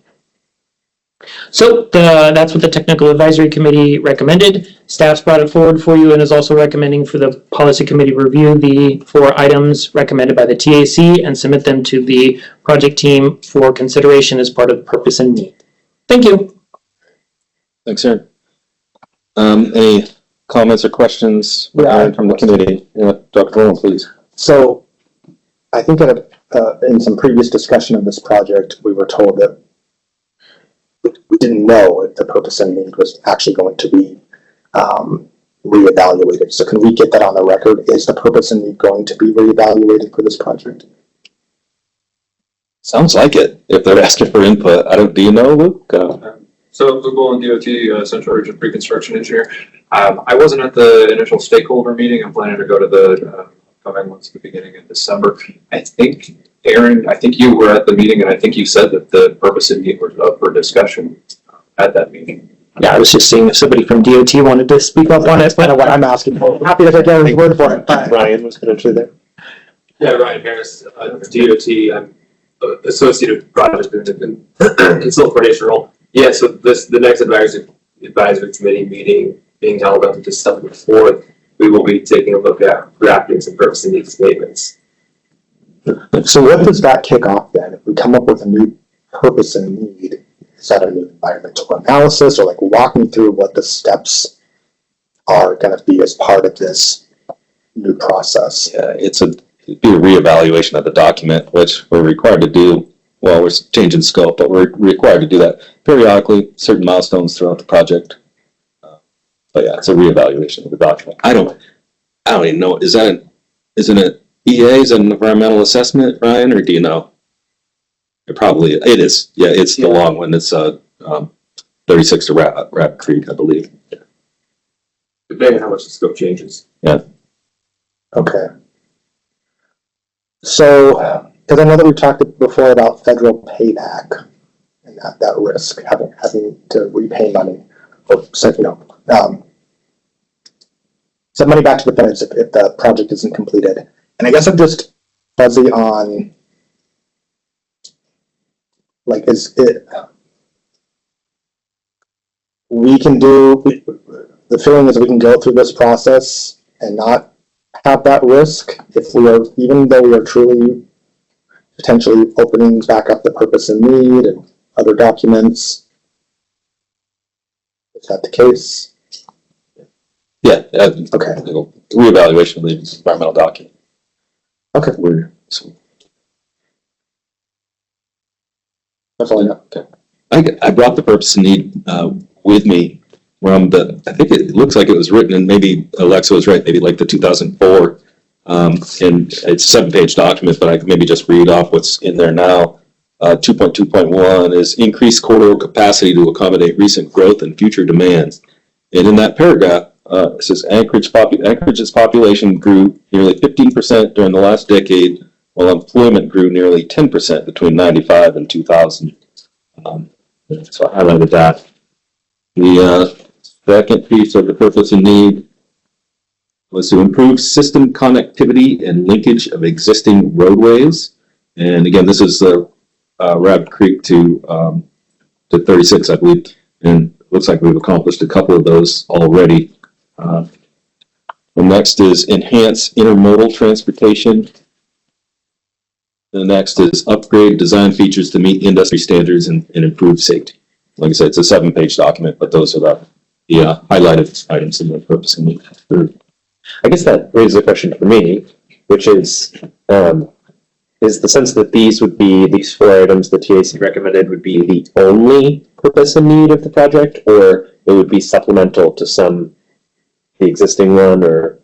So that's what the Technical Advisory Committee recommended. Staff's brought it forward for you and is also recommending for the Policy Committee review the 4 items recommended by the TAC and submit them to the project team for consideration as part of the purpose and need. Thank you. Thanks, Aaron. Any comments or questions from the committee? Dr. Rowland, please. So I think that in some previous discussion of this project, we were told that we didn't know if the purpose and need was actually going to be reevaluated. So can we get that on the record? Is the purpose and need going to be reevaluated for this project? Sounds like it. If they're asking for input, do you know, Luke? So Luke Boland, DOT, Central Region Pre-Construction Engineer. I wasn't at the initial stakeholder meeting. I'm planning to go to the coming ones at the beginning of December. I think, Aaron, you were at the meeting, and I think you said that the purpose and need was up for discussion at that meeting. Yeah, I was just seeing if somebody from DOT wanted to speak up on it. That's kind of what I'm asking for. Happy to take Aaron's word for it. Ryan was potentially there. Yeah, Ryan Harris, DOT. I'm associated project and consult coordination role. Yeah, so the next advisory committee meeting being held on December 4th, we will be taking a look at drafting some purpose and need statements. So what does that kick off then? If we come up with a new purpose and need, is that a new environmental analysis, or walk me through what the steps are going to be as part of this new process? Yeah, it'd be a reevaluation of the document, which we're required to do. Well, we're changing scope, but we're required to do that periodically, certain milestones throughout the project. But yeah, it's a reevaluation of the document. I don't even know. Isn't it EA is an environmental assessment, Ryan, or do you know? It is. Yeah, it's the long one. It's 36 to Rabbit Creek, I believe. Yeah. Depending on how much the scope changes. Yeah. Okay. So, because I know that we talked before about federal payback and that risk, having to repay money, or send money back to the feds if the project isn't completed. And I guess I'm just fuzzy on, is it, the feeling is we can go through this process and not have that risk even though we are truly potentially opening back up the purpose and need and other documents. Is that the case? Yeah. Okay. Reevaluation of the environmental document. Okay. That's all I know. Okay. I brought the purpose and need with me from I think it looks like it was written, and maybe Alexa was right, maybe the 2004. And it's a 7-page document, but I can maybe just read off what's in there now. 2.2.1 is increased corridor capacity to accommodate recent growth and future demands. And in that paragraph, It says Anchorage's population grew nearly 15% during the last decade, while employment grew nearly 10% between 95 and 2000. So I highlighted that. The second piece of the purpose and need was to improve system connectivity and linkage of existing roadways. And again, this is Rabbit Creek to 36, I believe. And it looks like we've accomplished a couple of those already. The next is enhance intermodal transportation. The next is upgrade design features to meet industry standards and improve safety. Like I said, it's a 7-page document, but those are the highlighted items in the purpose and need. I guess that raises a question for me, which is the sense that these 4 items the TAC recommended would be the only purpose and need of the project, or it would be supplemental to the existing one, or?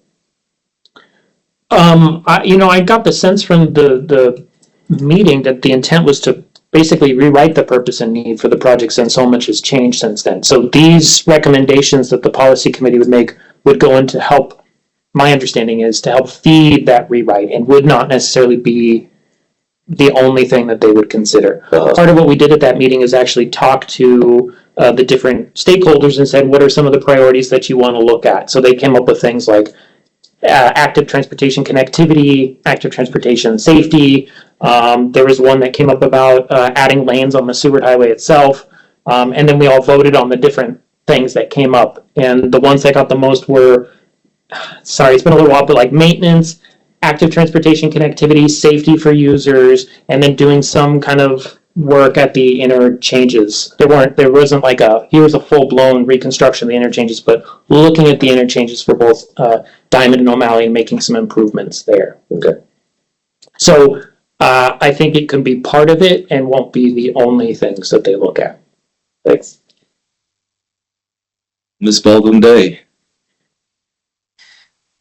I got the sense from the meeting that the intent was to basically rewrite the purpose and need for the project, since so much has changed since then. So these recommendations that the policy committee would make would go in to help, my understanding is, to help feed that rewrite, and would not necessarily be the only thing that they would consider. Part of what we did at that meeting is actually talk to the different stakeholders and said, what are some of the priorities that you want to look at? So they came up with things like active transportation connectivity, active transportation safety. There was one that came up about adding lanes on the Seward Highway itself. And then we all voted on the different things that came up. And the ones that got the most were, sorry, it's been a little while, but like maintenance, active transportation connectivity, safety for users, and then doing some kind of work at the interchanges. There wasn't like here's a full-blown reconstruction of the interchanges, but looking at the interchanges for both Diamond and O'Malley and making some improvements there. Okay. So I think it can be part of it and won't be the only things that they look at. Thanks. Ms. Baldwin-Day.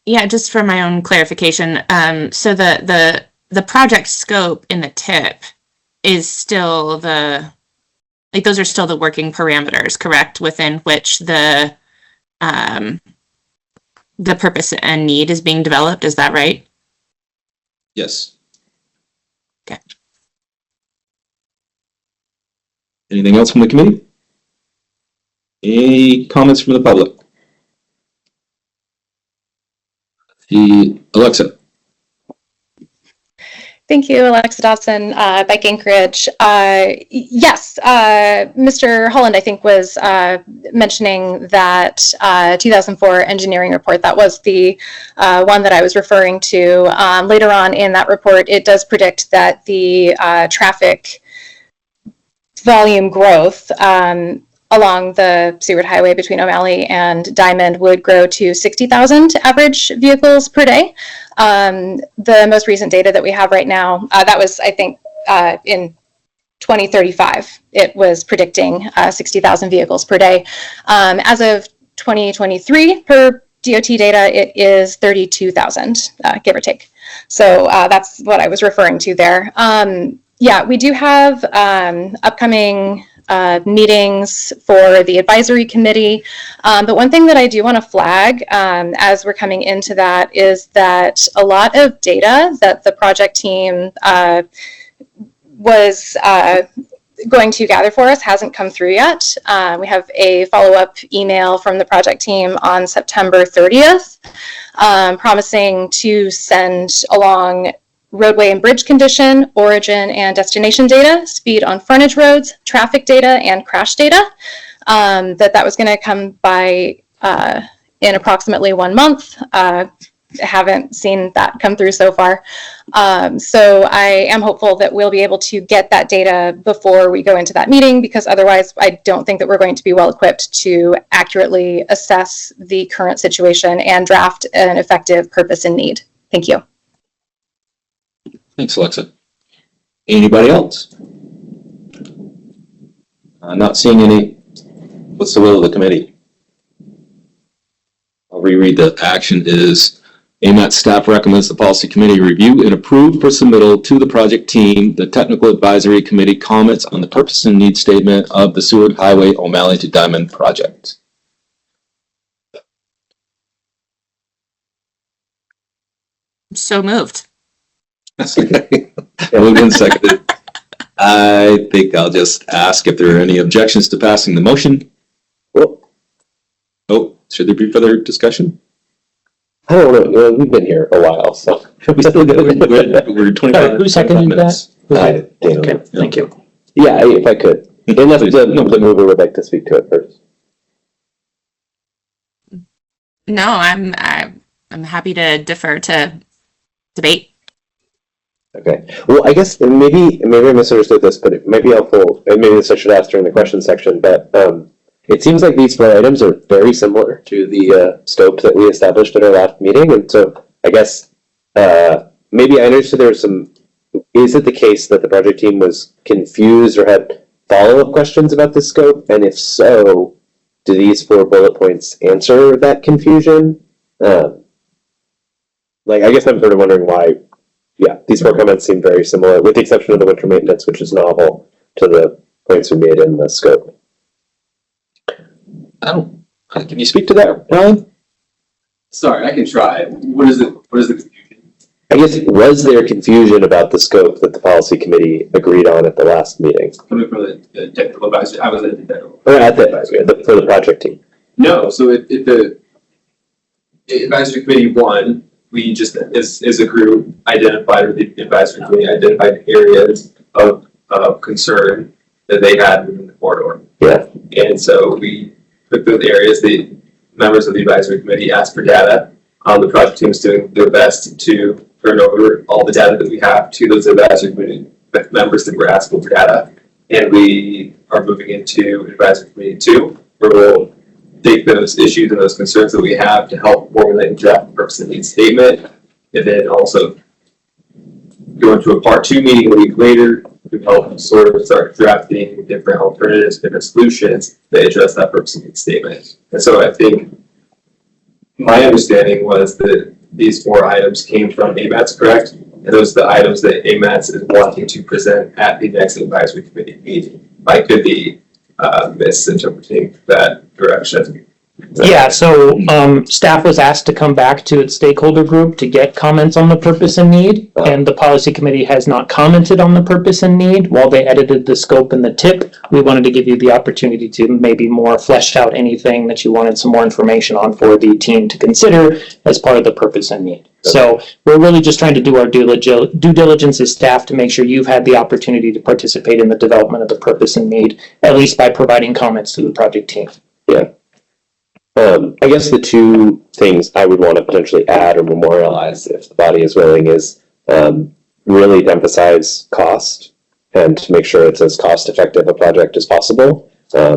Yeah, just for my own clarification, so the project scope in the tip is still those are still the working parameters, correct? Within which the purpose and need is being developed, is that right? Yes. Okay. Anything else from the committee? Any comments from the public? Alexa. Thank you, Alexa Dodson, Bike Anchorage. Yes, Mr. Holland, I think, was mentioning that 2004 engineering report. That was the one that I was referring to. Later on in that report, it does predict that the traffic volume growth along the Seward Highway between O'Malley and Diamond would grow to 60,000 average vehicles per day. The most recent data that we have right now, that was, I think, in 2035, it was predicting 60,000 vehicles per day. As of 2023, per DOT data, it is 32,000, give or take. So that's what I was referring to there. Yeah, we do have upcoming meetings for the advisory committee. But one thing that I do want to flag as we're coming into that is that a lot of data that the project team was going to gather for us hasn't come through yet. We have a follow-up email from the project team on September 30th promising to send along roadway and bridge condition, origin and destination data, speed on frontage roads, traffic data, and crash data. That was going to come by in approximately 1 month. Haven't seen that come through so far. So I am hopeful that we'll be able to get that data before we go into that meeting, because otherwise I don't think that we're going to be well equipped to accurately assess the current situation and draft an effective purpose and need. Thank you. Thanks, Alexa. Anybody else? Not seeing any. What's the will of the committee? I'll reread the action is AMAT staff recommends the policy committee review and approve for submittal to the project team the technical advisory committee comments on the purpose and need statement of the Seward Highway O'Malley to Diamond project. So moved. Moved and seconded. I think I'll just ask if there are any objections to passing the motion. Oh, should there be further discussion? I don't know, we've been here a while, so. We still good. Sorry, We're 25 who seconded minutes. that? Daniel. Okay, thank you. Yeah, if I could. Unless Please. the mover would like to speak to it first. No, I'm happy to defer to debate. Okay. Well, I guess maybe I misunderstood this, but it might be helpful, and maybe this I should ask during the question section, but it seems like these 4 items are very similar to the scope that we established at our last meeting, and so I guess maybe I understood there was some, is it the case that the project team was confused or had follow-up questions about the scope? And if so, do these 4 bullet points answer that confusion? Like, I guess I'm sort of wondering why, yeah, these 4 comments seem very similar, with the exception of the winter maintenance, which is novel to the points we made in the scope. Can you speak to that, Ryan? Sorry, I can try. What is the confusion? I guess, was there confusion about the scope that the policy committee agreed on at the last meeting? Coming from the technical advisory, I was at the technical. Or at the advisory, for the project team? No, so if the advisory committee won, we just, as a group, identified, or the advisory committee identified areas of concern that they had within the corridor. Yeah. And so we took those areas, the members of the advisory committee asked for data. The project team is doing their best to turn over all the data that we have to those advisory committee members that were asking for data. And we are moving into advisory committee 2, where we'll take those issues and those concerns that we have to help formulate and draft purpose and need statement, and then also go into a part 2 meeting a week later to help sort of start drafting different alternatives, different solutions that address that purpose and need statement. And so I think my understanding was that these 4 items came from AMATS, correct? And those are the items that AMATS is wanting to present at the next advisory committee meeting. I could be misinterpreting that direction. Yeah, so staff was asked to come back to its stakeholder group to get comments on the purpose and need, and the policy committee has not commented on the purpose and need. While they edited the scope and the tip, we wanted to give you the opportunity to maybe more flesh out anything that you wanted some more information on for the team to consider as part of the purpose and need. So we're really just trying to do our due diligence as staff to make sure you've had the opportunity to participate in the development of the purpose and need, at least by providing comments to the project team. Yeah. I guess the 2 things I would want to potentially add or memorialize, if the body is willing, is really to emphasize cost and to make sure it's as cost-effective a project as possible. I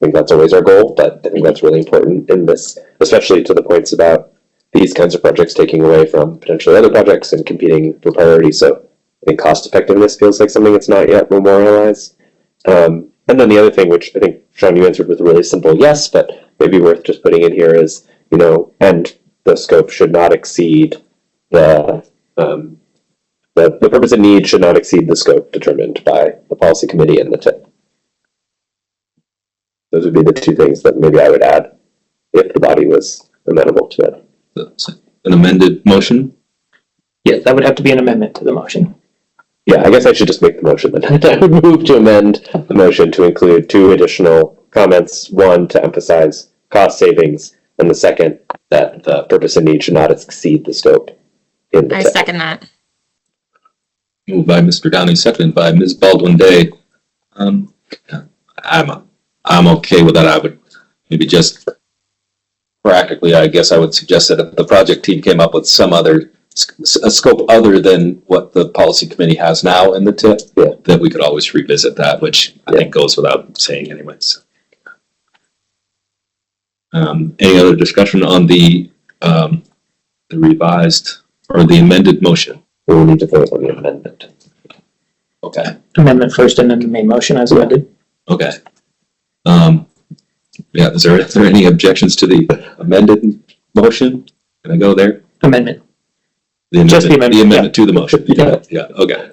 think that's always our goal, but I think that's really important in this, especially to the points about these kinds of projects taking away from potentially other projects and competing for priority. So I think cost-effectiveness feels like something that's not yet memorialized. And then the other thing, which I think, Sean, you answered with a really simple yes, but maybe worth just putting in here is, and the scope should not exceed the purpose and need should not exceed the scope determined by the policy committee and the TIP. Those would be the 2 things that maybe I would add if the body was amenable to it. An amended motion? Yes, that would have to be an amendment to the motion. Yeah, I guess I should just make the motion then. I would move to amend the motion to include 2 additional comments. 1, to emphasize cost savings, and the second, that the purpose and need should not exceed the scope in the I TIP. second that. Moved by Mr. Downey, seconded by Ms. Baldwin Day. I'm okay with that. I would maybe just practically, I guess I would suggest that if the project team came up with some other a scope other than what the policy committee has now in the TIP, that we could always revisit that, which I think goes without saying anyways. Any other discussion on the revised or the amended motion? We'll need to vote on the amendment. Okay. Amendment first and then the main motion as amended. Okay. Yeah, is there any objections to the amended motion? Can I go there? Amendment. Just the amendment yeah. To the motion. Yeah, okay.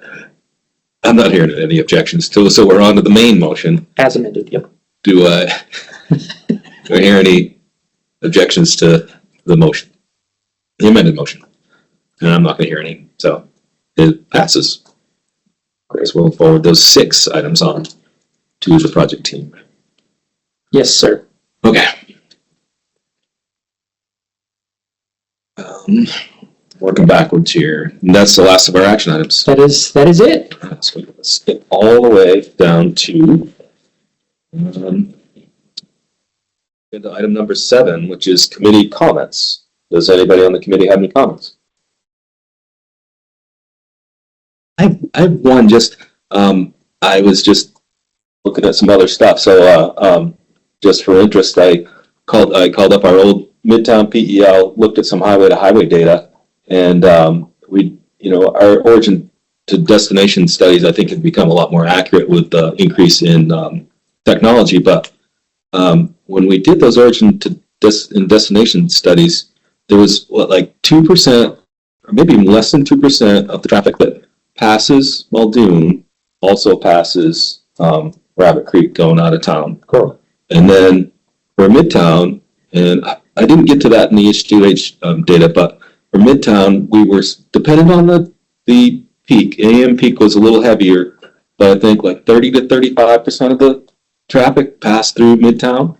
I'm not hearing any objections to, so we're on to the main motion. As amended, yep. Do I hear any objections to the motion? The amended motion? and I'm not gonna hear any, so it passes. Okay, so we'll forward those 6 items on to the project team. Yes, sir. Okay. Working backwards here, and that's the last of our action items. That is it. So let's skip all the way down to into item number 7, which is committee comments. Does anybody on the committee have any comments? I have one. Just I was just looking at some other stuff. So just for interest, I called up our old Midtown PEL, looked at some highway to highway data, and we, our origin to destination studies, I think, have become a lot more accurate with the increase in technology. But when we did those origin to destination studies, there was like 2%, or maybe even less than 2% of the traffic that passes Muldoon also passes Rabbit Creek going out of town. Cool. And then for Midtown, and I didn't get to that in the H2H data, but for Midtown, we were dependent on the peak. AM peak was a little heavier, but I think like 30 to 35% of the traffic passed through Midtown.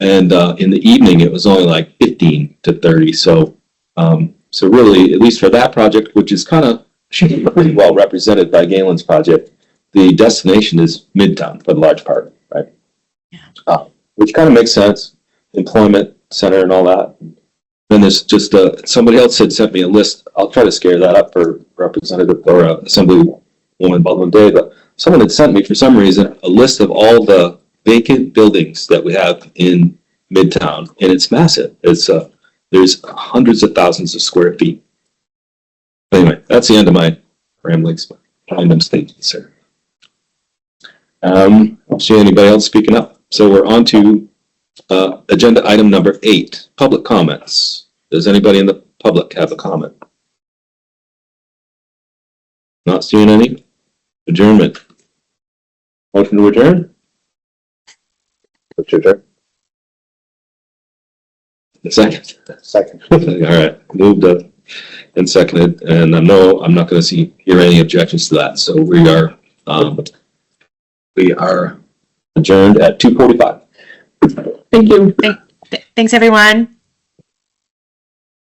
And in the evening, it was only like 15 to 30. So, so really, at least for that project, which is kind of pretty well represented by Galen's project, the destination is Midtown for the large part, right? Yeah. Which kind of makes sense. Employment center and all that. Then there's just somebody else had sent me a list. I'll try to scare that up for Representative or Assemblywoman Baldwin Day, but someone had sent me for some reason a list of all the vacant buildings that we have in Midtown, and it's massive. It's there's hundreds of thousands of square feet. Anyway, that's the end of my ramblings. Random statements, sir. I don't see anybody else speaking up. So we're on to agenda item number 8, public comments. Does anybody in the public have a comment? Not seeing any? Adjournment. Motion to adjourn? Adjourn. Second. Second. All right, moved up and seconded, and I know I'm not going to hear any objections to that. So we are adjourned at 2:45. Thank you. Thanks, everyone.